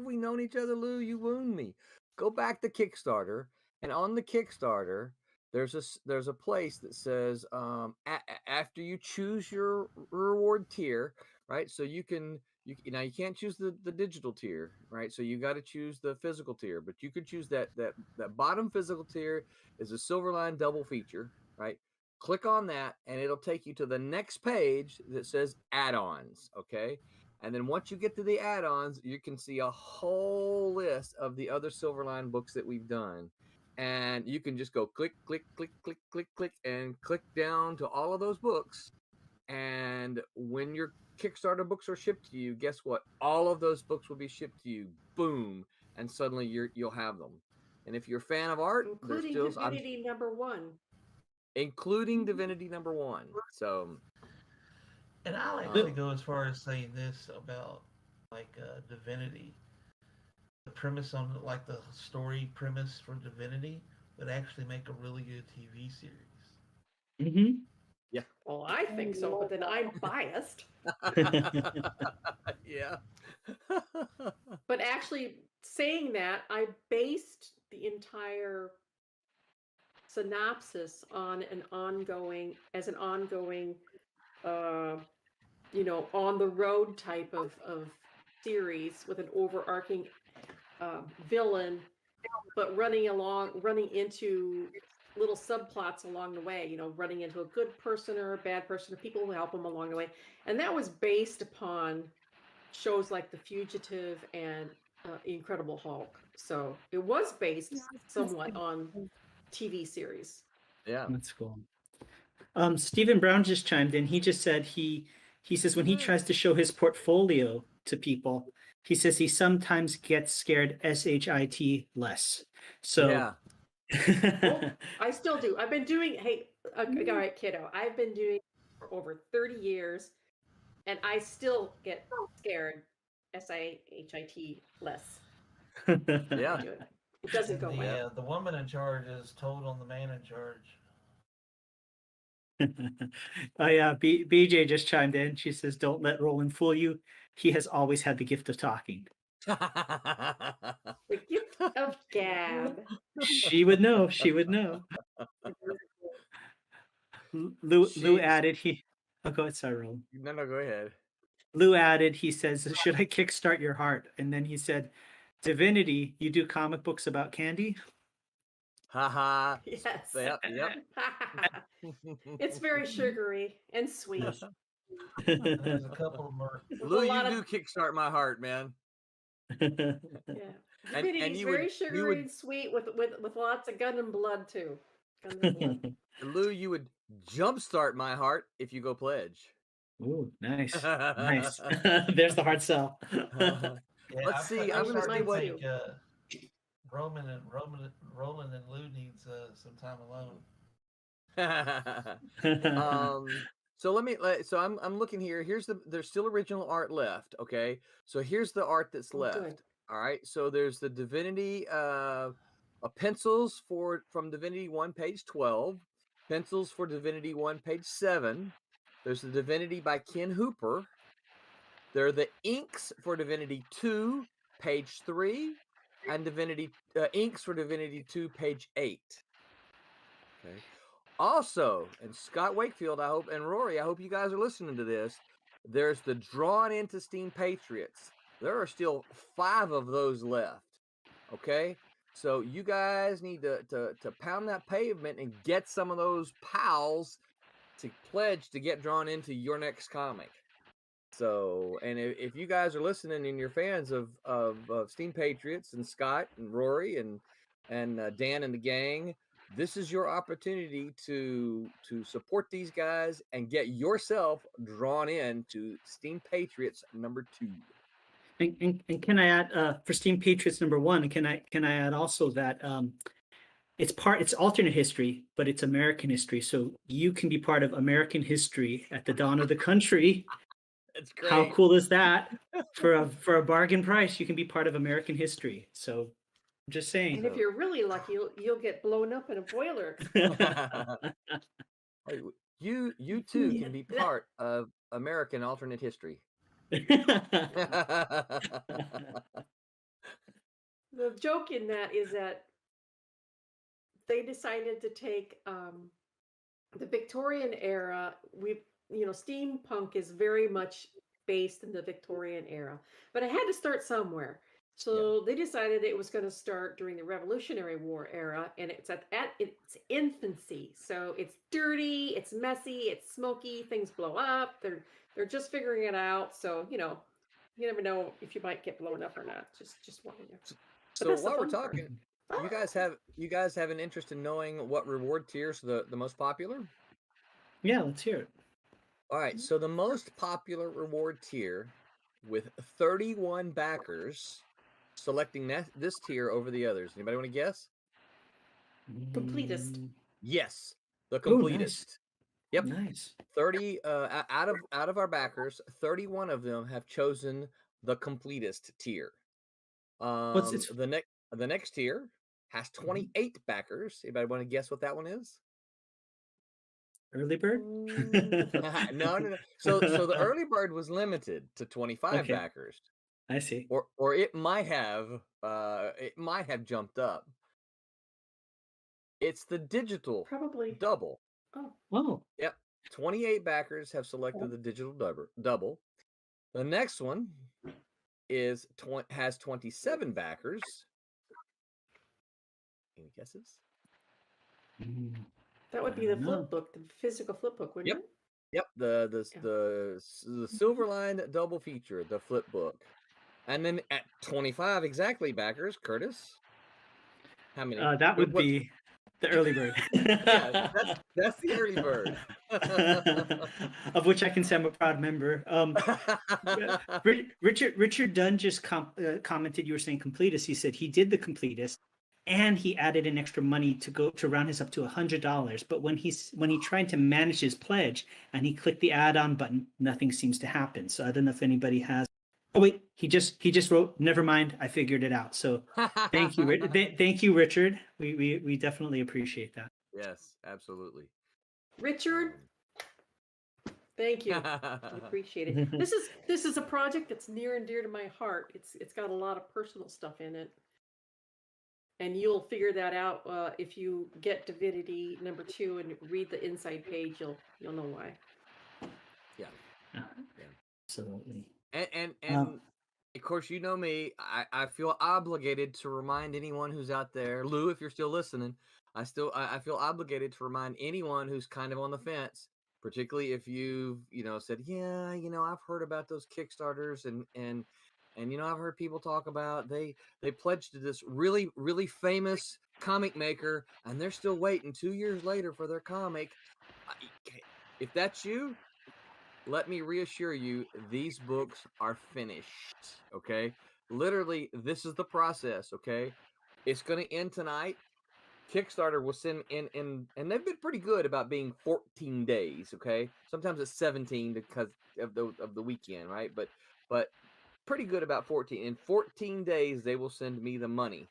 we known each other, Lou? You wound me. Go back to Kickstarter, and on the Kickstarter, there's a place that says after you choose your reward tier, right? So you can't choose the digital tier, right? So you got to choose the physical tier, but you could choose that bottom physical tier is a Silverline double feature, right? Click on that and it'll take you to the next page that says add-ons, okay? And then once you get to the add-ons, you can see a whole list of the other Silverline books that we've done. And you can just go click, click, click, click, click, click, and click down to all of those books. And when your Kickstarter books are shipped to you, guess what? All of those books will be shipped to you. Boom. And suddenly you'll have them. And if you're a fan of art, including Divinity #1. Including Divinity #1. So, and I'll actually go as far as saying this about like Divinity. The premise on like the story premise for Divinity would actually make a really good TV series. Mm-hmm. Yeah. Well, I think so, but then I'm biased. Yeah. But actually, saying that, I based the entire synopsis on an ongoing, on the road type of series with an overarching villain, but running into little subplots along the way, running into a good person or a bad person or people who help him along the way. And that was based upon shows like The Fugitive and Incredible Hulk. So it was based somewhat on TV series. Yeah. That's cool. Stephen Brown just chimed in. He just said he says when he tries to show his portfolio to people, he says he sometimes gets scared shit less. So yeah. Well, I still do. I've been doing, all right, kiddo. I've been doing it for over 30 years, and I still get scared shit less. Yeah. It doesn't go well. The woman in charge is told on the man in charge. Oh yeah, BJ just chimed in. She says, "Don't let Roland fool you. He has always had the gift of talking." The gift of gab. She would know. She would know. Lou added he. Oh, go ahead, sorry, Roland. No, go ahead. Lou added, he says, should I kickstart your heart? And then he said, Divinity, you do comic books about candy? Haha. Yes. Yep. It's very sugary and sweet. Yes. And there's a couple of them are With Lou, a you lot do of, kickstart my heart, man. yeah. And Divinity's you very would sugary and sweet with lots of gun and blood too. Guns and blood. Lou, you would jumpstart my heart if you go pledge. Ooh, nice. Nice. There's the hard sell. Yeah, Let's see. I'm I'm gonna starting see mine what. too. Roland and Lou needs some time alone. So I'm looking here. There's still original art left. Okay. So here's the art that's Oh, left. good. All right. So there's the Divinity pencils from Divinity 1, page 12. Pencils for Divinity 1, page 7. There's the Divinity by Ken Hooper. There are the inks for Divinity 2, page 3, and Divinity inks for Divinity 2, page 8. Okay. Also, and Scott Wakefield, I hope, and Rory, I hope you guys are listening to this. There's the Drawn Into Steam Patriots. There are still 5 of those left. Okay, so you guys need to pound that pavement and get some of those pals to pledge to get drawn into your next comic. So, and if you guys are listening and you're fans of Steam Patriots and Scott and Rory and Dan and the gang, this is your opportunity to support these guys and get yourself drawn in to Steam Patriots number 2. And can I add for Steam Patriots number 1? Can I add also that it's alternate history, but it's American history. So you can be part of American history at the dawn of the country. It's great. How cool is that? For a bargain price, you can be part of American history. So I'm just saying. And if you're really lucky, you'll get blown up in a boiler. You too can be part of American alternate history. The joke in that is that they decided to take the Victorian era. Steampunk is very much based in the Victorian era, but it had to start somewhere. So they decided it was going to start during the Revolutionary War era, and it's at its infancy. So it's dirty, it's messy, it's smoky, things blow up. They're just figuring it out. So you never know if you might get blown up or not. Just warning you. So while we're talking, you guys have an interest in knowing what reward tiers are the most popular? Yeah, let's hear it. All right, so the most popular reward tier with 31 backers selecting this tier over the others. Anybody want to guess? Completist. Yes, the Ooh, completist. nice. Yep. Nice. 30 out of our backers, 31 of them have chosen the completist tier. What's its the next tier has 28 backers. Anybody want to guess what that one is? Early bird? No. So the early bird was limited to 25 Okay. backers. I see. Or it might have jumped up. It's the digital Probably. double. Oh. Yep. 28 backers have selected the digital double. The next one has 27 backers. Any guesses? That would be the flip book, the physical flip book, wouldn't it? Yep. The Silverline double feature, the flip book. And then at 25 exactly backers, Curtis. How many? That would be the early bird. Yeah, that's the early bird. Of which I can say I'm a proud member. Richard Dunn just commented, you were saying completist. He said he did the completist and he added an extra money to round his up to $100. But when he tried to manage his pledge and he clicked the add-on button, nothing seems to happen. So I don't know if anybody has. Oh wait, he just wrote, never mind, I figured it out. So thank you, thank you, Richard. We definitely appreciate that. Yes, absolutely. Richard, thank you. I appreciate it. This is a project that's near and dear to my heart. It's got a lot of personal stuff in it, and you'll figure that out if you get Divinity number 2 and read the inside page. You'll know why. Yeah. Absolutely. And Um, of course, you know me. I feel obligated to remind anyone who's out there, Lou, if you're still listening. I feel obligated to remind anyone who's kind of on the fence, particularly if you've said, yeah, I've heard about those Kickstarters and I've heard people talk about they pledged to this really really famous comic maker and they're still waiting 2 years later for their comic. If that's you, let me reassure you, these books are finished. Okay. Literally, this is the process. Okay. It's going to end tonight. Kickstarter will send in, and they've been pretty good about being 14 days. Okay. Sometimes it's 17 because of the weekend, right? But pretty good about 14. In 14 days, they will send me the money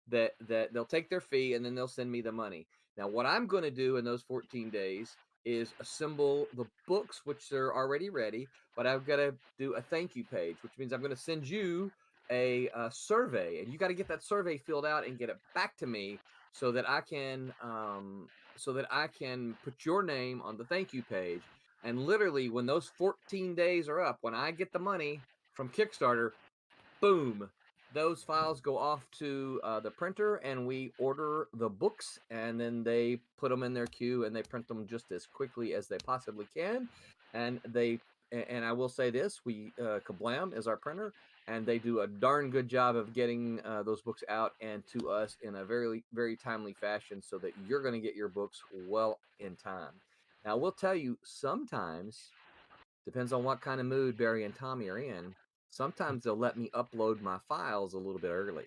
that they'll take their fee and then they'll send me the money. Now, what I'm going to do in those 14 days is assemble the books, which are already ready, but I've got to do a thank you page, which means I'm going to send you a survey, and you got to get that survey filled out and get it back to me so that I can put your name on the thank you page. And literally, when those 14 days are up, when I get the money from Kickstarter, boom, those files go off to the printer and we order the books and then they put them in their queue and they print them just as quickly as they possibly can. And I will say this, we Kablam is our printer and they do a darn good job of getting those books out and to us in a very very timely fashion so that you're going to get your books well in time. Now we'll tell you, sometimes depends on what kind of mood Barry and Tommy are in. Sometimes they'll let me upload my files a little bit early.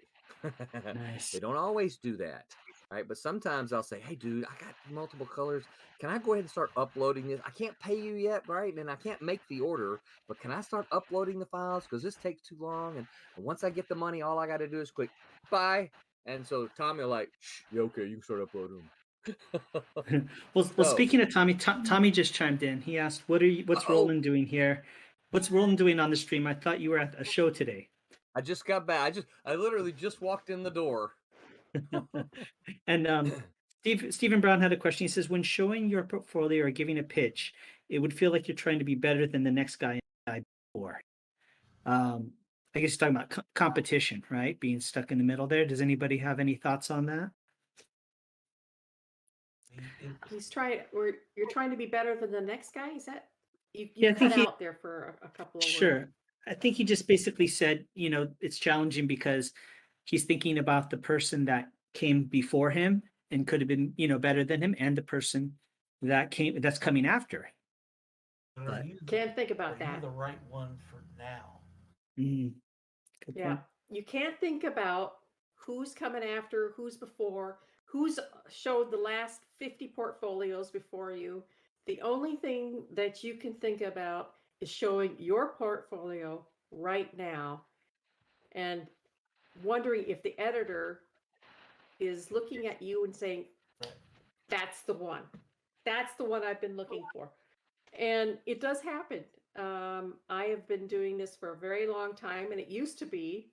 nice. They don't always do that, right? But sometimes I'll say, hey, dude, I got multiple colors. Can I go ahead and start uploading this? I can't pay you yet, right? And I can't make the order, but can I start uploading the files? Because this takes too long. And once I get the money, all I got to do is click buy. And so Tommy will like, yeah, okay, you can start uploading them. Well, So, speaking of Tommy, Tommy just chimed in. He asked, what's oh, Roland doing here? What's Roland doing on the stream? I thought you were at a show today. I just got back. I literally just walked in the door. And Stephen Brown had a question. He says, when showing your portfolio or giving a pitch, it would feel like you're trying to be better than the next guy before. I guess you're talking about competition, right? Being stuck in the middle there. Does anybody have any thoughts on that? You're trying to be better than the next guy. Is that you Yeah, I cut think out there for a couple of words? Sure. I think he just basically said, it's challenging because he's thinking about the person that came before him and could have been, better than him, and the person that's coming after. But Can't think about Are you that. the right one for now? Good Yeah, point. you can't think about who's coming after, who's before, who's showed the last 50 portfolios before you. The only thing that you can think about is showing your portfolio right now and wondering if the editor is looking at you and saying, that's the one. That's the one I've been looking for. And it does happen. I have been doing this for a very long time, and it used to be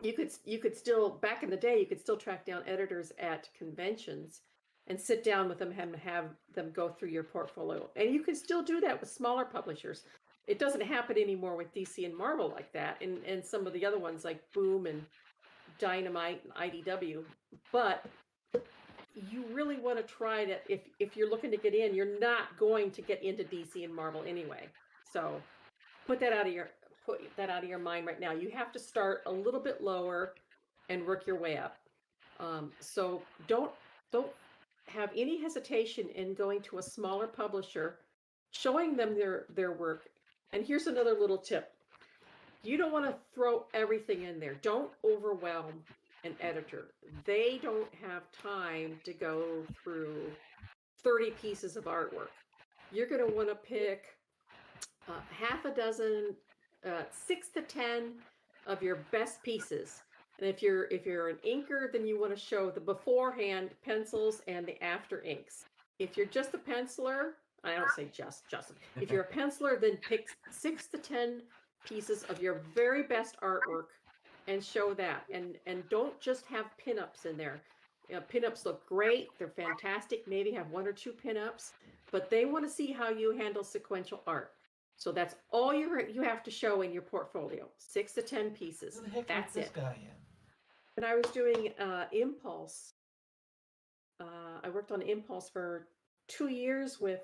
you could still, back in the day, you could still track down editors at conventions and sit down with them and have them go through your portfolio. And you can still do that with smaller publishers. It doesn't happen anymore with DC and Marvel like that, and some of the other ones like Boom and Dynamite and IDW. But you really want to try to, if you're looking to get in, you're not going to get into DC and Marvel anyway. So put that out of your mind right now. You have to start a little bit lower and work your way up. So don't have any hesitation in going to a smaller publisher, showing them their work. And here's another little tip. You don't want to throw everything in there. Don't overwhelm an editor. They don't have time to go through 30 pieces of artwork. You're going to want to pick half a dozen, 6 to 10 of your best pieces. And if you're an inker, then you want to show the beforehand pencils and the after inks. If you're just a penciler, I don't say just. If you're a penciler, then pick 6 to 10 pieces of your very best artwork and show that. And don't just have pinups in there. Pinups look great. They're fantastic. Maybe have 1 or 2 pinups, but they want to see how you handle sequential art. So that's all you have to show in your portfolio. 6 to 10 pieces. Who the heck That's this it. guy in? And I was doing Impulse. I worked on Impulse for 2 years with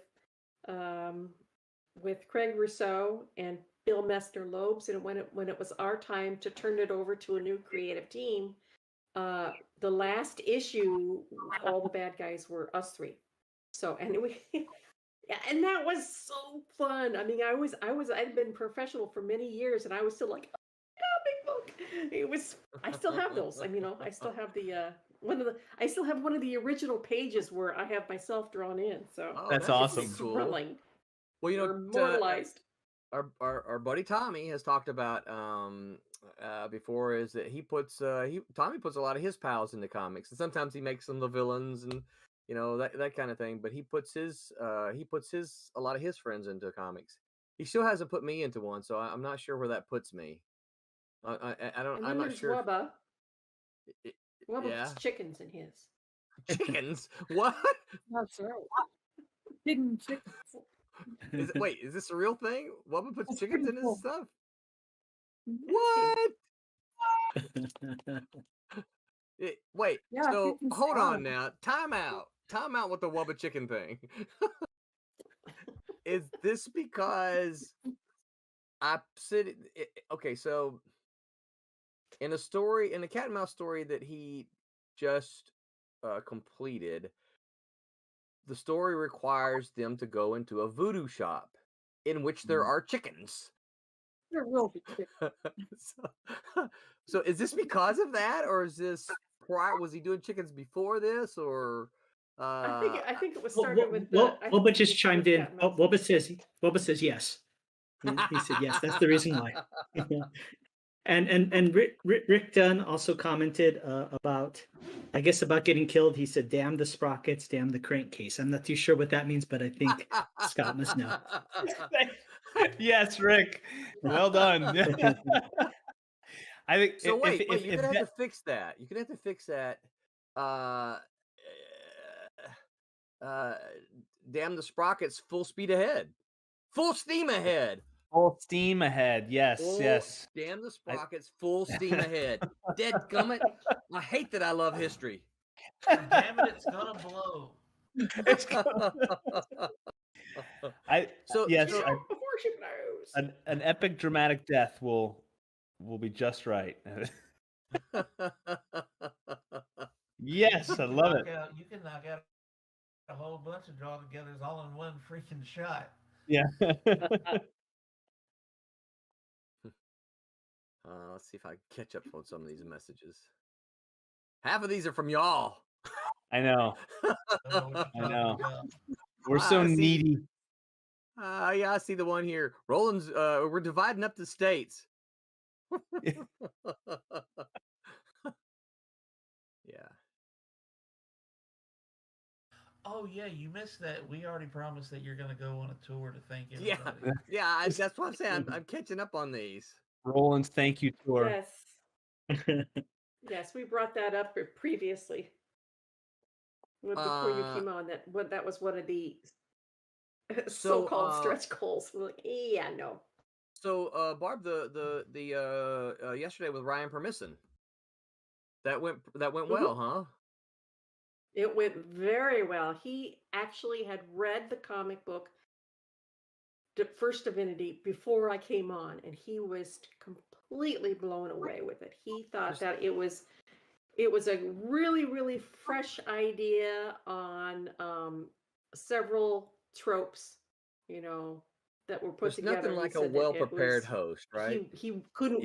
Craig Rousseau and Bill Messner-Loebs, and when it was our time to turn it over to a new creative team, the last issue, all the bad guys were us three. So yeah, and that was so fun. I mean, I'd been professional for many years, and I was still like, oh, big book. It was. I still have those. I mean, I still have I still have one of the original pages where I have myself drawn in. So Oh, That's that's awesome. pretty cool. thrilling. Well, Or immortalized. Our buddy Tommy has talked about before is that Tommy puts a lot of his pals into comics, and sometimes he makes them the villains and that kind of thing. But he puts a lot of his friends into comics. He still hasn't put me into one, so I'm not sure where that puts me. I don't. And I'm then not there's sure. Wubba. If- Wubba yeah, puts chickens in his. chickens. What That's right. Hidden chickens. is it? Wait, is this a real thing? Wubba puts That's chickens pretty in cool. his stuff. Yes, What? Wait, Yeah, I so think he's hold on fine. now. Time out with the Wubba chicken thing. Is this because okay, so in a cat and mouse story that he just completed, the story requires them to go into a voodoo shop in which there are chickens. They're real big chickens. so is this because of that, or is this was he doing chickens before this, or I think it was started with the. Wubba just chimed in. Oh, Wubba says yes. He said yes. That's the reason why. And Rick Dunn also commented about getting killed. He said, "Damn the sprockets, damn the crankcase." I'm not too sure what that means, but I think Scott must know. Yes, Rick. Well done. I think so. Wait, you're gonna have to fix that. You're gonna have to fix that. Damn the sprockets, full speed ahead, full steam ahead. Full steam ahead. Yes, yes. Damn the sprockets, full steam ahead. Dead gummit. I hate that I love history. Damn it, it's gonna blow. It's an epic dramatic death will be just right. Yes, I love it. You can knock out a whole bunch of draw togethers all in one freaking shot. Yeah. Let's see if I can catch up on some of these messages. Half of these are from y'all. I know. I know. We're so needy. Yeah, I see the one here. Roland's we're dividing up the states. Yeah. Oh yeah, you missed that. We already promised that you're gonna go on a tour to thank everybody. Yeah, that's what I'm saying. I'm catching up on these. Roland's thank you tour. Yes. Yes, we brought that up previously. Before you came on, that was one of the so-called stretch goals. We're like, yeah, no. So, Barb, the yesterday with Ryan Permisson, that went well, huh? It went very well. He actually had read the comic book, First Divinity, before I came on, and he was completely blown away with it. He thought that it was a really, really fresh idea on several tropes, that were put together. Nothing like a well-prepared host, right? He couldn't.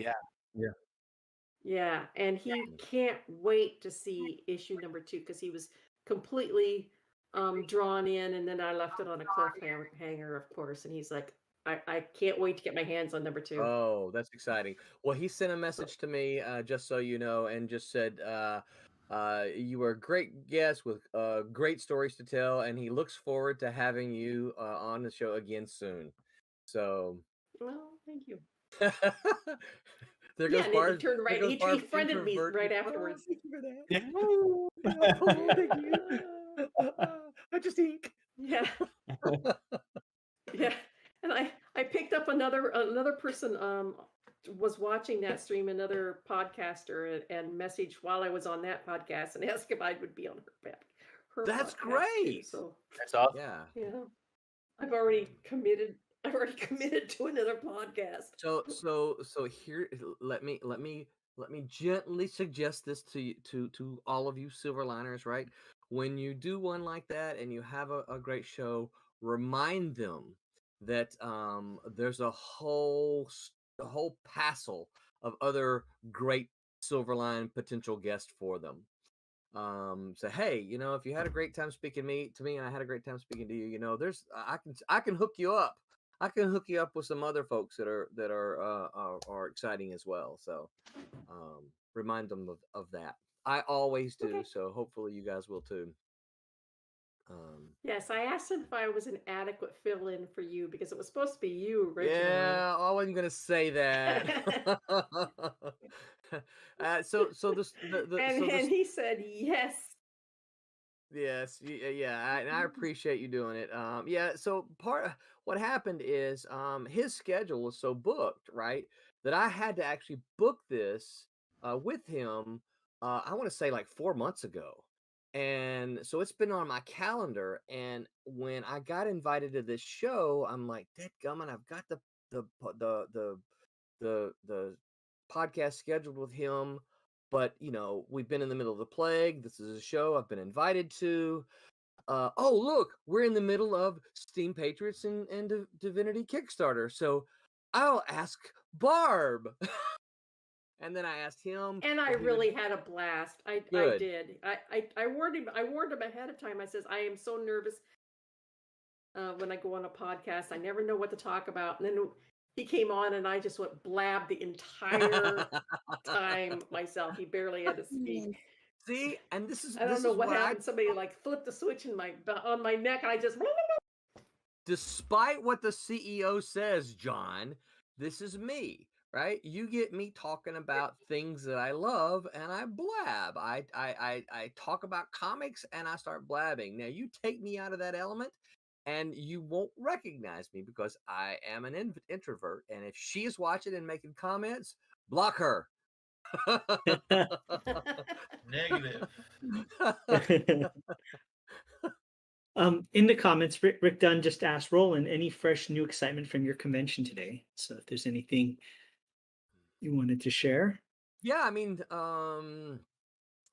Yeah, and he can't wait to see issue number 2 because he was completely drawn in, and then I left it on a cliffhanger, of course, and he's like, I can't wait to get my hands on number 2. Oh, that's exciting. Well, he sent a message to me, just so you know, and just said, you were a great guest with great stories to tell, and he looks forward to having you on the show again soon. So, well, thank you. There goes Bart. He turned right. He friended me right afterwards. Thank you for that. Thank you. I just ink. Yeah. Yeah. And I picked up another person was watching that stream, another podcaster, and messaged while I was on that podcast and asked if I would be on her That's podcast too. great. So That's awesome. Yeah. yeah, I've already committed to another podcast. So here, let me gently suggest this to all of you Silverliners, right? When you do one like that and you have a great show, remind them that there's a whole passel of other great Silverline potential guests for them. Say, hey, if you had a great time speaking to me and I had a great time speaking to you, there's I can hook you up. I can hook you up with some other folks that are exciting as well. So remind them of that. I always do. Okay. So hopefully you guys will too. Yes, I asked him if I was an adequate fill-in for you because it was supposed to be you originally. Yeah, I wasn't gonna say that. And he said yes. Yes, yeah, and I appreciate you doing it. Yeah, so what happened is his schedule was so booked, right, that I had to actually book this with him. I want to say like 4 months ago, and so it's been on my calendar. And when I got invited to this show, I'm like, "Dadgummit, I've got the podcast scheduled with him." But we've been in the middle of the plague. This is a show I've been invited to. Oh, look, we're in the middle of Steam Patriots and Divinity Kickstarter. So I'll ask Barb. And then I asked him. And I really had a blast. I Good. did. I warned him ahead of time. I says, I am so nervous when I go on a podcast. I never know what to talk about. And then he came on and I just went blab the entire time myself. He barely had to speak. See, and this is I don't know what happened. Somebody like flipped the switch on my neck, and I just. Despite what the CEO says, John, this is me, right? You get me talking about things that I love, and I blab. I talk about comics, and I start blabbing. Now you take me out of that element, and you won't recognize me because I am an introvert. And if she is watching and making comments, block her. Negative. In the comments, Rick Dunn just asked Roland, any fresh new excitement from your convention today? So if there's anything you wanted to share. Yeah, I mean,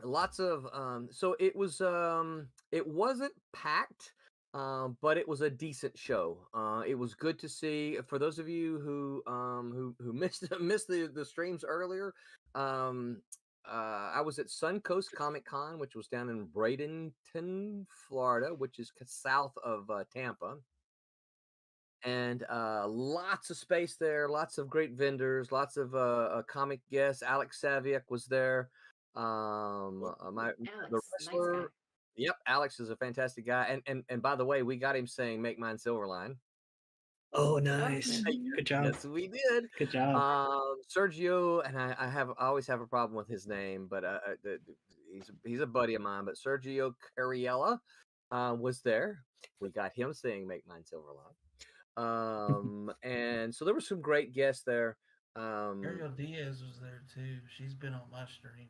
lots of so it wasn't packed, but it was a decent show. It was good to see. For those of you who missed the streams earlier, I was at Suncoast Comic Con, which was down in Bradenton, Florida, which is south of Tampa. And lots of space there, lots of great vendors, lots of comic guests. Alex Saviak was there. The wrestler. Nice guy. Yep, Alex is a fantastic guy. And by the way, we got him saying "Make mine Silverline." Oh, nice! Good job. Yes, we did. Good job. Sergio, and I always have a problem with his name, but he's a buddy of mine. But Sergio Cariella was there. We got him saying "Make mine Silverline." And so there were some great guests there. Ariel Diaz was there too. She's been on my stream.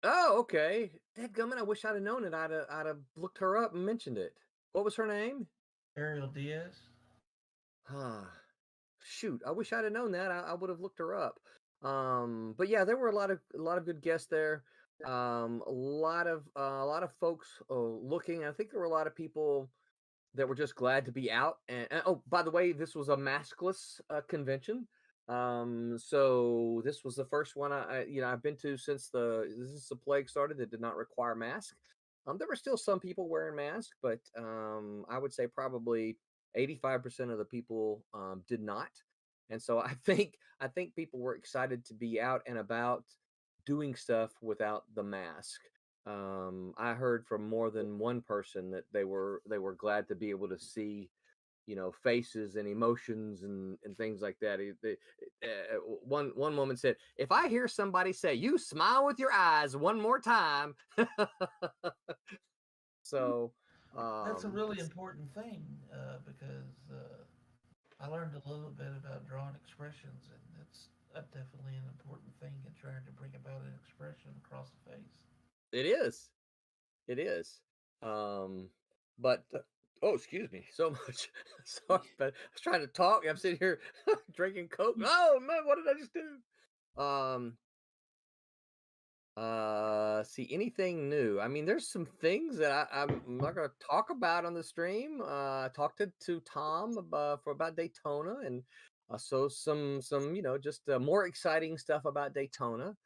Oh, okay. Dadgummit, I wish I'd have known it. I'd have looked her up and mentioned it. What was her name? Ariel Diaz. Shoot, I wish I'd have known that. I would have looked her up. But yeah, there were a lot of good guests there. A lot of folks looking. I think there were a lot of people that were just glad to be out. And oh, by the way, this was a maskless convention. So this was the first one I've been to since the plague started that did not require mask. There were still some people wearing masks, but I would say probably 85% of the people did not. And so I think people were excited to be out and about doing stuff without the mask. I heard from more than one person that they were glad to be able to see, faces and emotions and things like that. One woman said, "If I hear somebody say, 'You smile with your eyes' one more time," so that's a really important thing because I learned a little bit about drawing expressions, and that's definitely an important thing in trying to bring about an expression across the face. It is. It is. But oh, excuse me so much. Sorry, but I was trying to talk. I'm sitting here drinking Coke. Oh man, what did I just do? See anything new? I mean, there's some things that I'm not going to talk about on the stream. I talked to Tom about Daytona, and so some just more exciting stuff about Daytona.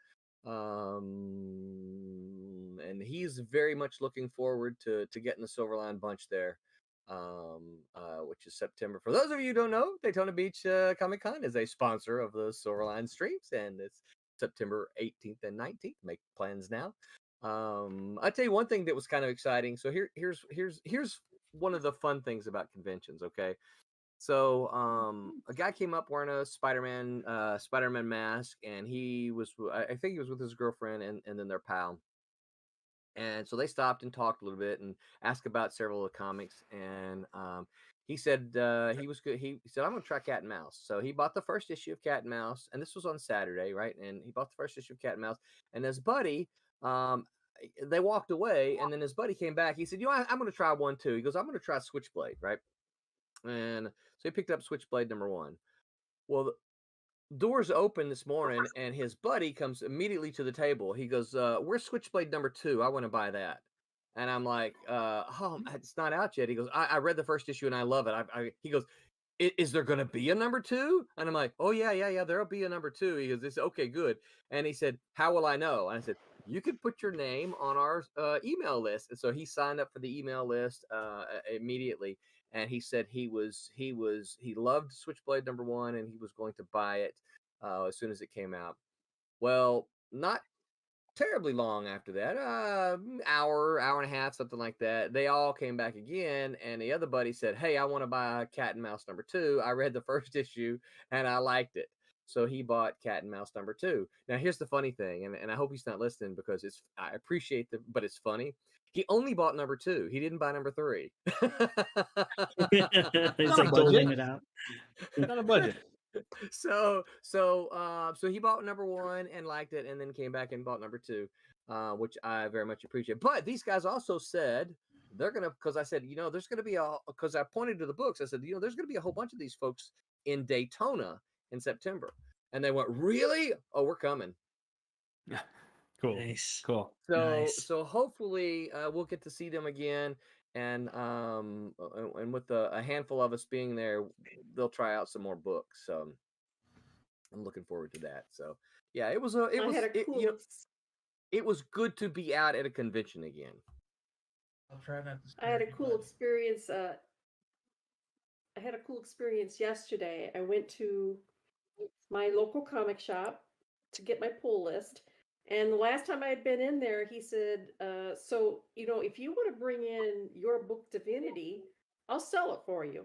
And he's very much looking forward to getting the Silverline bunch there, which is September. For those of you who don't know, Daytona Beach Comic Con is a sponsor of the Silverline streams, and it's September 18th and 19th. Make plans now. I'll tell you one thing that was kind of exciting. So here's one of the fun things about conventions. Okay, so a guy came up wearing a Spider-Man mask, and I think he was with his girlfriend and then their pal. And so they stopped and talked a little bit and asked about several of the comics. And he said he was good. He said, I'm going to try Cat and Mouse. So he bought the first issue of Cat and Mouse, and this was on Saturday, right? And he bought the first issue of Cat and Mouse. And his buddy, they walked away, and then his buddy came back. He said, I'm going to try one too. He goes, I'm going to try Switchblade, right? And so he picked up Switchblade #1. Well, doors open this morning, and his buddy comes immediately to the table. He goes, where's Switchblade #2? I want to buy that. And I'm like, oh, it's not out yet. He goes, I read the first issue and I love it. He goes, is there going to be a #2? And I'm like, oh yeah, there'll be a #2. He goes, okay, good. And he said, how will I know? And I said, you could put your name on our email list. And so he signed up for the email list immediately. And he said he loved Switchblade #1, and he was going to buy it as soon as it came out. Well, not terribly long after that, hour and a half, something like that, they all came back again, and the other buddy said, hey, I want to buy Cat and Mouse #2. I read the first issue and I liked it. So he bought Cat and Mouse #2. Now here's the funny thing, and I hope he's not listening, because I appreciate but it's funny. He only bought #2. He didn't buy #3. It's like doling it out. Not a budget. So he bought #1 and liked it, and then came back and bought #2, which I very much appreciate. But these guys also said they're gonna, because I said, there's gonna be because I pointed to the books. I said, there's gonna be a whole bunch of these folks in Daytona in September, and they went, really? Oh, we're coming. Cool. Nice. Cool. So hopefully we'll get to see them again, and with a handful of us being there, they'll try out some more books. So I'm looking forward to that. So yeah, it was good to be out at a convention again. I'll try not to. I had a cool experience. Yesterday. I went to my local comic shop to get my pull list. And the last time I had been in there, he said, so, if you want to bring in your book Divinity, I'll sell it for you.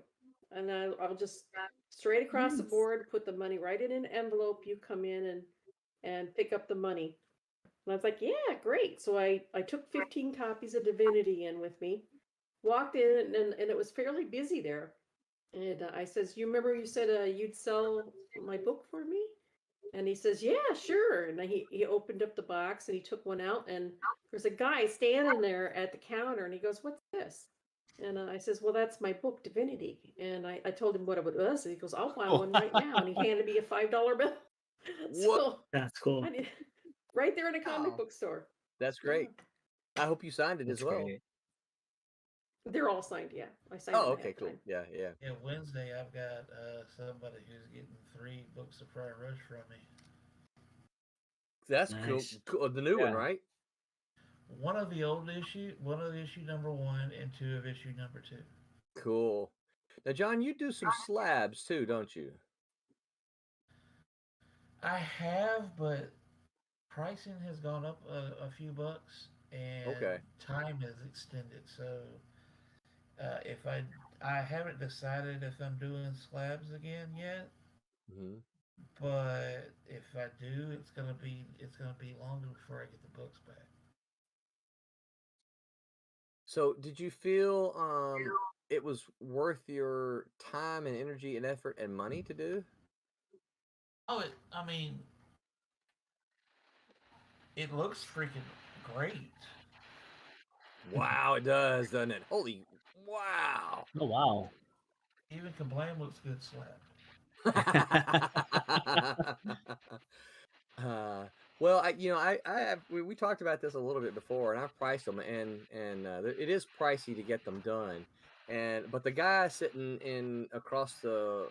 And I'll just straight across the board, put the money right in an envelope. You come in and pick up the money. And I was like, yeah, great. So I took 15 copies of Divinity in with me, walked in, and it was fairly busy there. And I says, you remember you said you'd sell my book for me? And he says, yeah, sure. And he opened up the box and he took one out, and there's a guy standing there at the counter, and he goes, what's this? And I says, well, that's my book, Divinity. And I told him what it was. And he goes, I'll buy one right now. And he handed me a $5 bill. So that's cool. Right there in a comic book store. That's great. I hope you signed it as well. Great. They're all signed, yeah. I signed Oh, them okay, cool. time. Yeah. Yeah, Wednesday I've got somebody who's getting 3 books of Friar Rush from me. That's Nice. cool. The new one, right? One of the old issue, one of issue #1, and 2 of issue #2. Cool. Now, John, you do some slabs too, don't you? I have, but pricing has gone up a few bucks, and time is extended. So if I haven't decided if I'm doing slabs again yet, but if I do, it's gonna be longer before I get the books back. So did you feel it was worth your time and energy and effort and money to do? Oh, I mean, it looks freaking great. Wow, it does, doesn't it? Holy wow. Oh wow. Even Kablam looks good slapped. Well, I have we talked about this a little bit before, and I've priced them, and it is pricey to get them done. But the guy sitting in across the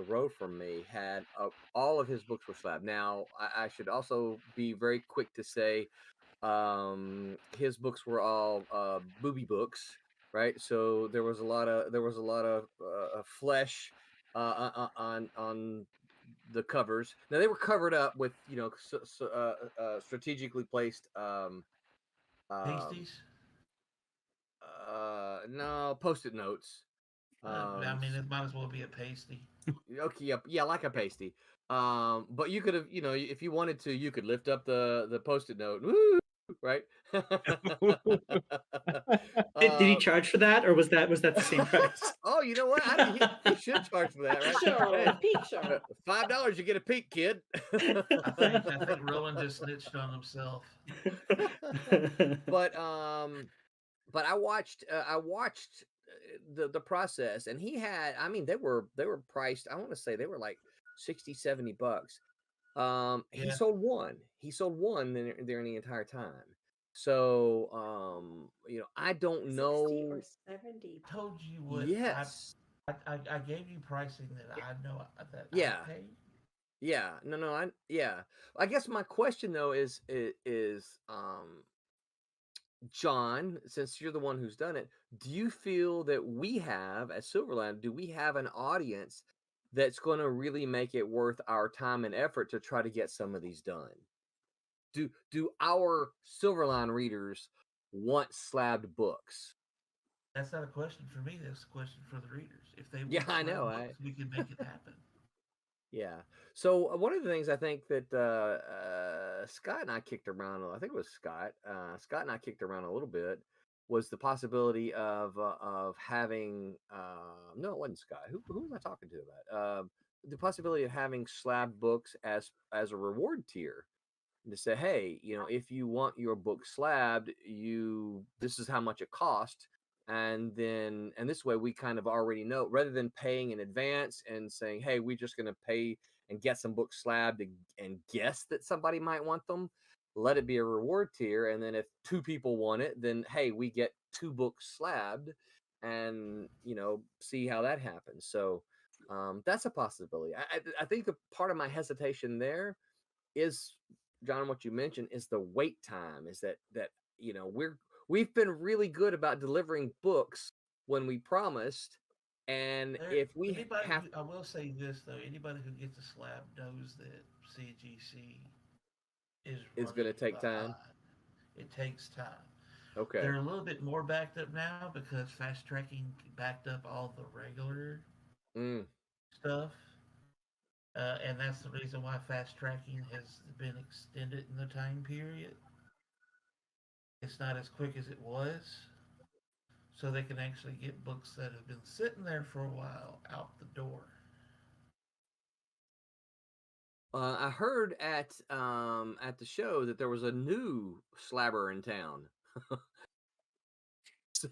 row from me had all of his books were slabbed. Now, I should also be very quick to say, his books were all booby books, right? So there was a lot of flesh on the covers. Now they were covered up with strategically placed um Pasties. no post-it notes. I mean, it might as well be a pasty. Okay, yeah, like a pasty. But you could have, if you wanted to, you could lift up the post-it note. Woo, right? Did he uh, charge for that, or was that the same price? oh, you know what? He should charge for that, right? Show, Hey, peep show. $5, you get a peek, kid. I think Roland just snitched on himself. But I watched the process, and he had, I mean, they were priced, I want to say they were like 60-70 bucks. He Yeah. sold one during the entire time. So I don't 60 know. or 70. I told you what Yes. I gave you pricing that I know that Yeah. I paid. Yeah. No, I guess my question though is John, since you're the one who's done it, do you feel that we have, at Silverline, do we have an audience that's going to really make it worth our time and effort to try to get some of these done? Do our Silverline readers want slabbed books? That's not a question for me. That's a question for the readers. If they want Yeah, I know. books, we can make it happen. Yeah. So one of the things I think that Scott and I kicked around, I think it was Scott. Scott and I kicked around a little bit, was the possibility of having. No, it wasn't Scott. Who was I talking to about? The possibility of having slab books as a reward tier. To say, hey, if you want your book slabbed, this is how much it cost. And this way we kind of already know, rather than paying in advance and saying, hey, we're just going to pay and get some books slabbed and guess that somebody might want them. Let it be a reward tier. And then if 2 people want it, then hey, we get 2 books slabbed, and see how that happens. So that's a possibility. I think the part of my hesitation there is, John, what you mentioned is the wait time. Is that we've been really good about delivering books when we promised, and if we have, I will say this though, anybody who gets a slab knows that CGC is going to take time. It takes time. Okay. They're a little bit more backed up now because fast tracking backed up all the regular stuff. And that's the reason why fast tracking has been extended in the time period. It's not as quick as it was. So they can actually get books that have been sitting there for a while out the door. I heard at the show that there was a new slabber in town. So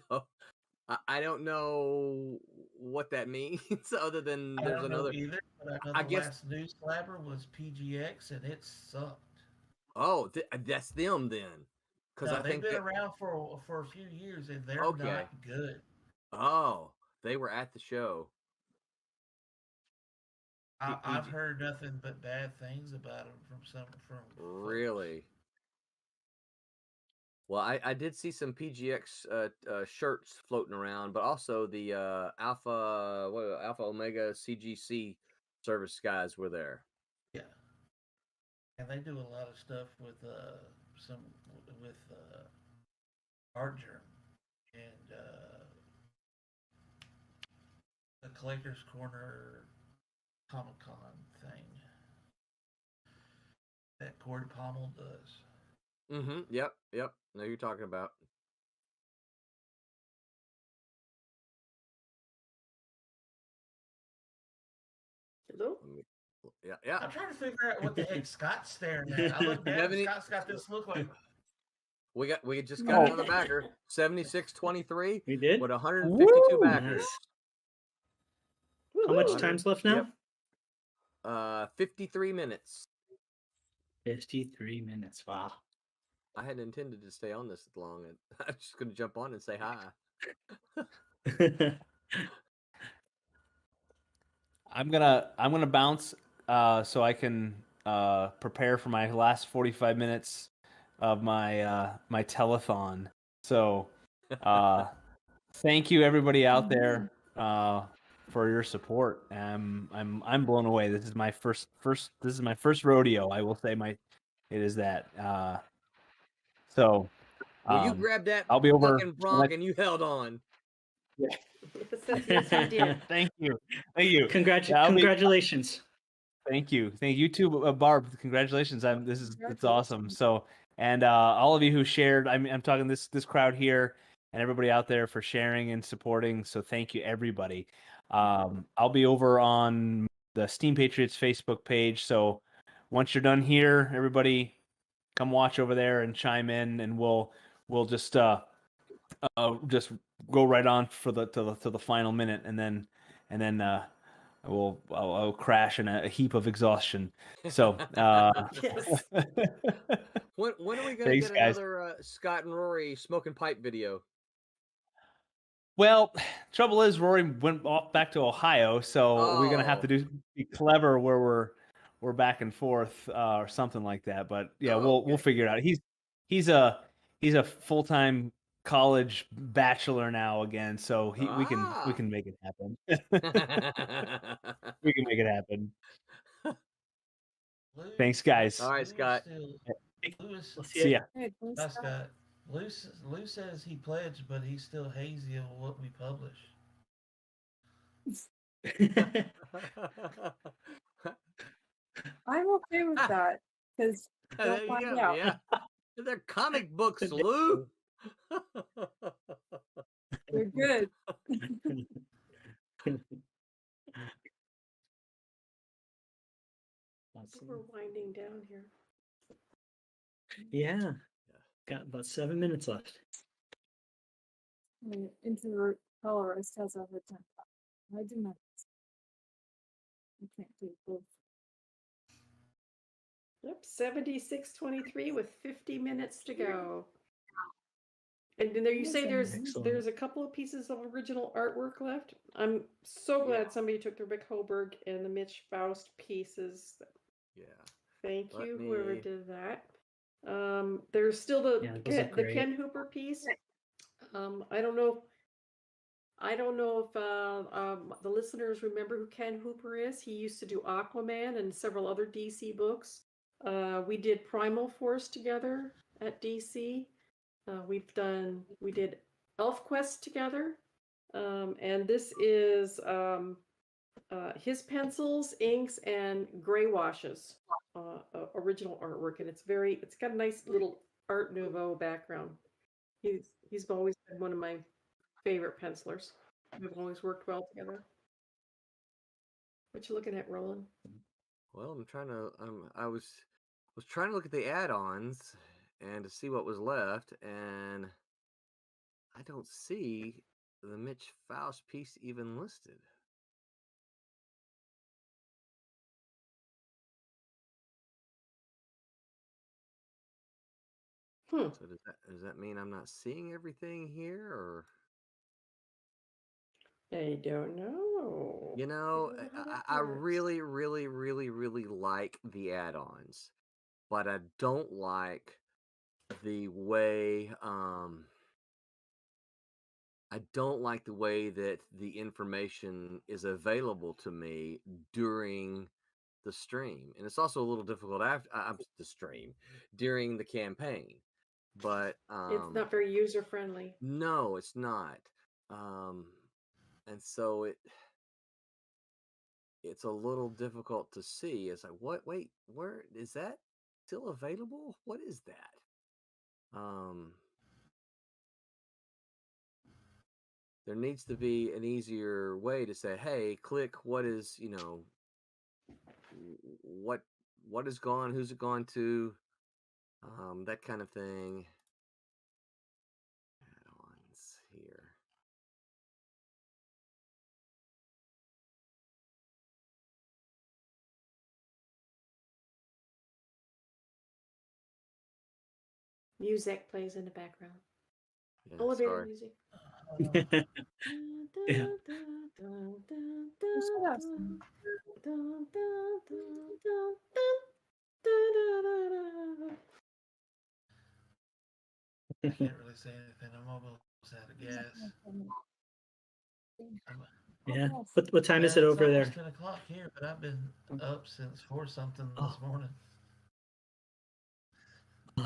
I don't know what that means, other than I there's don't know another. either, but I know I the guess. last new slabber was PGX, and it sucked. Oh, that's them then, because No, I they've think been that. around for a few years, and they're Okay. not good. Oh, they were at the show. I've heard nothing but bad things about them from Really. Folks. Well, I did see some PGX shirts floating around, but also the Alpha Omega CGC service guys were there. Yeah, and they do a lot of stuff with Art Germ and the Collector's Corner Comic Con thing that Corey Pommel does. Mm-hmm. Yep. Know who you're talking about. Hello? Yeah. I'm trying to figure out what the heck Scott's staring at. I looked down. 70 Scott's got this look like. We just got Oh. another backer. 76-23 We did? with 152 Woo! backers. Nice. How much Woohoo! time's left now? Yep. 53 minutes. 53 minutes. Wow. I hadn't intended to stay on this long. I'm just going to jump on and say hi. I'm gonna bounce so I can prepare for my last 45 minutes of my my telethon. So thank you everybody out there for your support. I'm blown away. This is my first this is my first rodeo. I will say it is that. So Well, you grabbed that I'll be over fucking bronc and you held on. Yes, you did. Thank you. Yeah, Congratulations. Thank you too, Barb. Congratulations! It's awesome. So, and all of you who shared, I'm talking this crowd here and everybody out there for sharing and supporting. So thank you everybody. I'll be over on the Steam Patriots Facebook page. So once you're done here, everybody come watch over there and chime in, and we'll just go right on for to the final minute, and then I'll crash in a heap of exhaustion. So Yes. When are we going to Thanks, get guys. another Scott and Rory smoking pipe video? Well, trouble is Rory went off back to Ohio, so we're gonna have to be clever where we're back and forth or something like that. But yeah, we'll figure it out. He's a full-time college bachelor now again, so we can make it happen. We can make it happen. Thanks, guys. All right, Scott. Lewis, See ya. Hey, thanks, Bye, Scott. Scott. Lou says he pledged, but he's still hazy of what we publish. I'm okay with that because they'll There you find go. out. Yeah. They're comic books, Lou. They're good. We're winding down here. Yeah. Got about 7 minutes left. Introvert colorist has a hard time. I do not. I can't do both. Yep, 76-23 with 50 minutes to go. And then there you say there's a couple of pieces of original artwork left. I'm so glad somebody took the Rick Hoberg and the Mitch Faust pieces. Yeah. Thank you, whoever did that. There's still the Ken Hooper piece. I don't know if the listeners remember who Ken Hooper is. He used to do Aquaman and several other DC books. We did Primal Force together at DC. We did ElfQuest together. And this is his pencils, inks, and gray washes, original artwork. And it's got a nice little Art Nouveau background. He's always been one of my favorite pencilers. We've always worked well together. What you looking at, Roland? Well, I'm trying to. I was trying to look at the add-ons and to see what was left, and I don't see the Mitch Faust piece even listed. So does that mean I'm not seeing everything here, or? I don't know. You know, I really, really, really, really like the add-ons, but I don't like the way that the information is available to me during the stream, and it's also a little difficult after the stream during the campaign. But it's not very user friendly. No, it's not. And so it's a little difficult to see. It's like, what? Wait, where is that still available? What is that? There needs to be an easier way to say, hey, click what is, what is gone, who's it gone to, that kind of thing. Add-ons here. Music plays in the background. Yeah, Elevator sorry. music. Yeah. I can't really say anything. I'm almost out of gas. Yeah. What time is it It's over almost there? 10 o'clock here, but I've been up since 4 something Oh. this morning.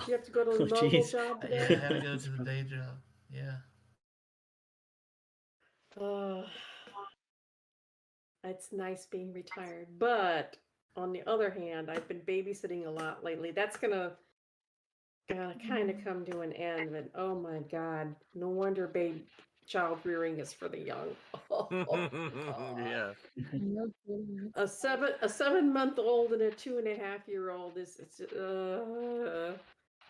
You have to go to Oh, the mobile jeez. job Yeah, I today? had to go to the day job. Yeah. It's nice being retired, but on the other hand, I've been babysitting a lot lately. That's gonna kind of come to an end. But oh my God, no wonder child rearing is for the young. Yeah. No kidding. A 7-month-old and a 2.5-year-old is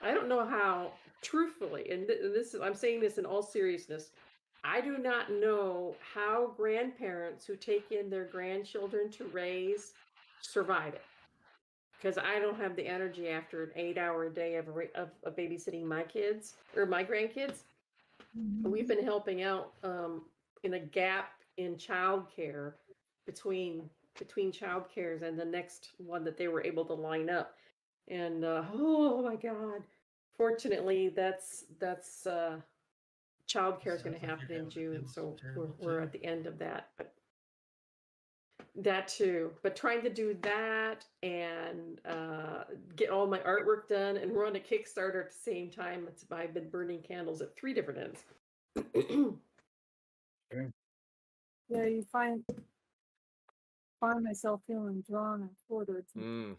I don't know how, truthfully, and this is, I'm saying this in all seriousness, I do not know how grandparents who take in their grandchildren to raise survive it, because I don't have the energy after an 8-hour day of babysitting my kids or my grandkids. We've been helping out in a gap in childcare between child cares and the next one that they were able to line up. And oh my God, fortunately, that's child care is going Sounds to like happen you're in having to June, deal with so some terrible we're too. at the end of that. But that too, but trying to do that and get all my artwork done and run a Kickstarter at the same time. I've been burning candles at 3 different ends. Yeah, you find myself feeling drawn and quartered sometimes.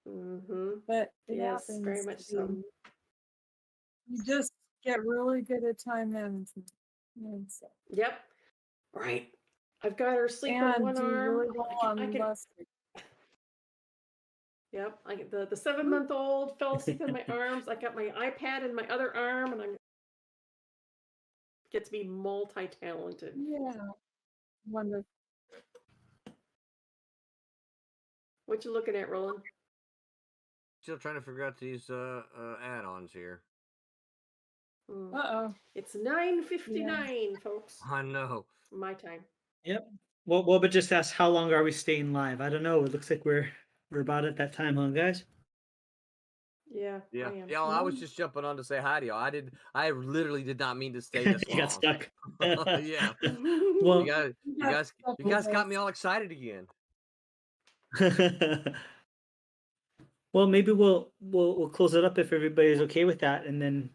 Mm-hmm. But it Yes, happens. very much so. You just get really good at time management. And so, Yep. Right. I've got her asleep on and one do arm. really well I on can. less. Yep. The 7-month-old fell asleep in my arms. I got my iPad in my other arm, and I'm get to be multi-talented. Yeah, wonderful. What you looking at, Roland? Still trying to figure out these add-ons here. Uh-oh. It's 9:59, folks. I know. My time. Yep. Well, but just ask how long are we staying live? I don't know. It looks like we're about at that time, huh, guys? Yeah, Yeah. I am. Yeah, I was just jumping on to say hi to y'all. I literally did not mean to stay this You long. got stuck. Yeah. Well, You guys got me all excited again. well, maybe we'll close it up if everybody's okay with that, and then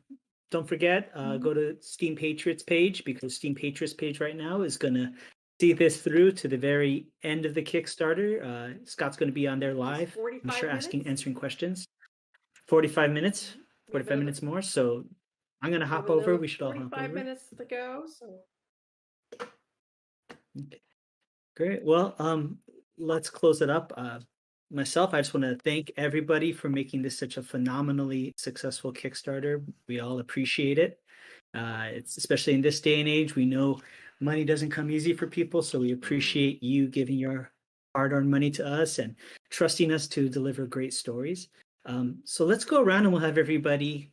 don't forget, go to Steam Patriots page, because Steam Patriots page right now is gonna see this through to the very end of the Kickstarter. Scott's gonna be on there live. I'm 45 sure minutes? answering questions. 45 minutes, We have 45 minutes more. So I'm gonna hop over. We should all hop 45 over. minutes to go. So Great. Well, let's close it up. Myself, I just want to thank everybody for making this such a phenomenally successful Kickstarter. We all appreciate it. It's especially in this day and age, we know money doesn't come easy for people, so we appreciate you giving your hard-earned money to us and trusting us to deliver great stories. So let's go around and we'll have everybody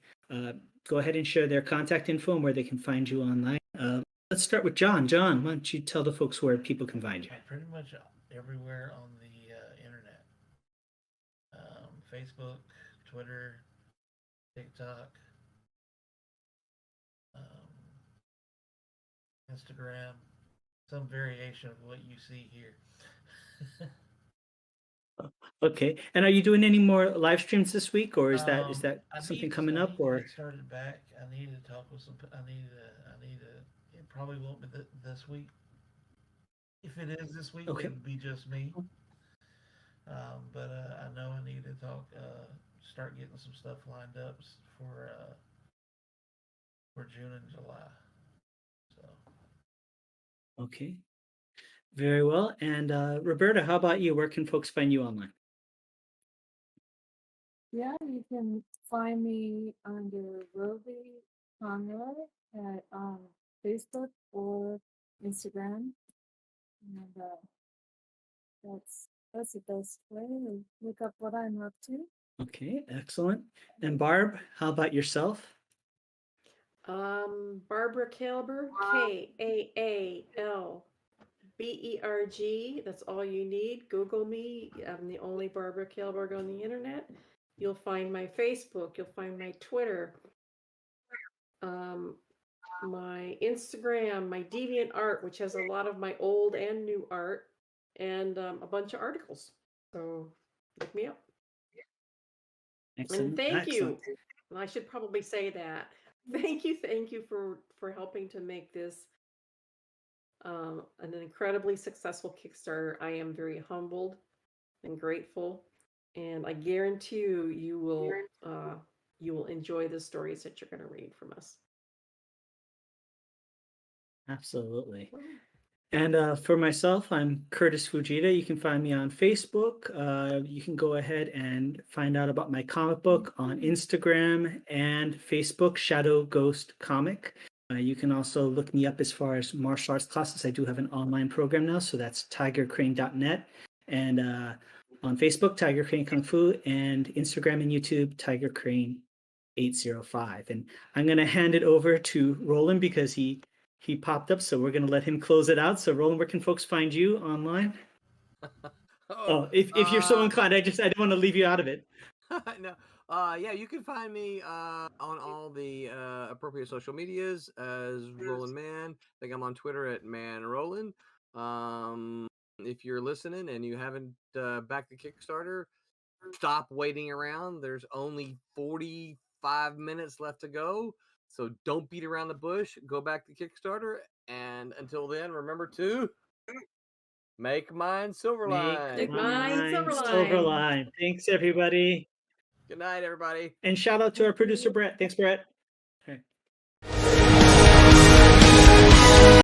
go ahead and share their contact info and where they can find you online. Let's start with John. John, why don't you tell the folks where people can find you? Pretty much everywhere on the internet. Facebook, Twitter, TikTok, Instagram, some variation of what you see here. Okay. And are you doing any more live streams this week, or is that I something need coming to up? Or get started back. I need to talk with some. I need to. It probably won't be this week. If it is this week, Okay. it'll be just me. But I know I need to talk. Start getting some stuff lined up for June and July. So okay. Very well. And Roberta, how about you? Where can folks find you online? Yeah, you can find me under Roby Conroy at Facebook or Instagram. And that's the best way to look up what I'm up to. Okay, excellent. And Barb, how about yourself? Barbara Kalberg, Kaalberg. That's all you need. Google me. I'm the only Barbara Kalberg on the internet. You'll find my Facebook. You'll find my Twitter, my Instagram, my DeviantArt, which has a lot of my old and new art, and a bunch of articles. So look me up. Excellent. And thank Excellent. you. And I should probably say that. Thank you for helping to make this an incredibly successful Kickstarter. I am very humbled and grateful, and I guarantee you will enjoy the stories that you're going to read from us. Absolutely. And for myself, I'm Curtis Fujita. You can find me on Facebook. You can go ahead and find out about my comic book on Instagram and Facebook, Shadow Ghost Comic. You can also look me up as far as martial arts classes. I do have an online program now, so that's tigercrane.net. And on Facebook, Tiger Crane Kung Fu, and Instagram and YouTube, Tiger Crane 805. And I'm going to hand it over to Roland because he popped up, so we're going to let him close it out. So Roland, where can folks find you online? If you're so inclined, I don't want to leave you out of it. No. Yeah, you can find me on all the appropriate social medias as Roland Man. I think I'm on Twitter at Man Roland. If you're listening and you haven't backed the Kickstarter, stop waiting around. There's only 45 minutes left to go. So don't beat around the bush. Go back to Kickstarter. And until then, remember to make mine Silverline. Make mine Silverline. Silverline. Thanks, everybody. Good night, everybody. And shout out to our producer, Brett. Thanks, Brett.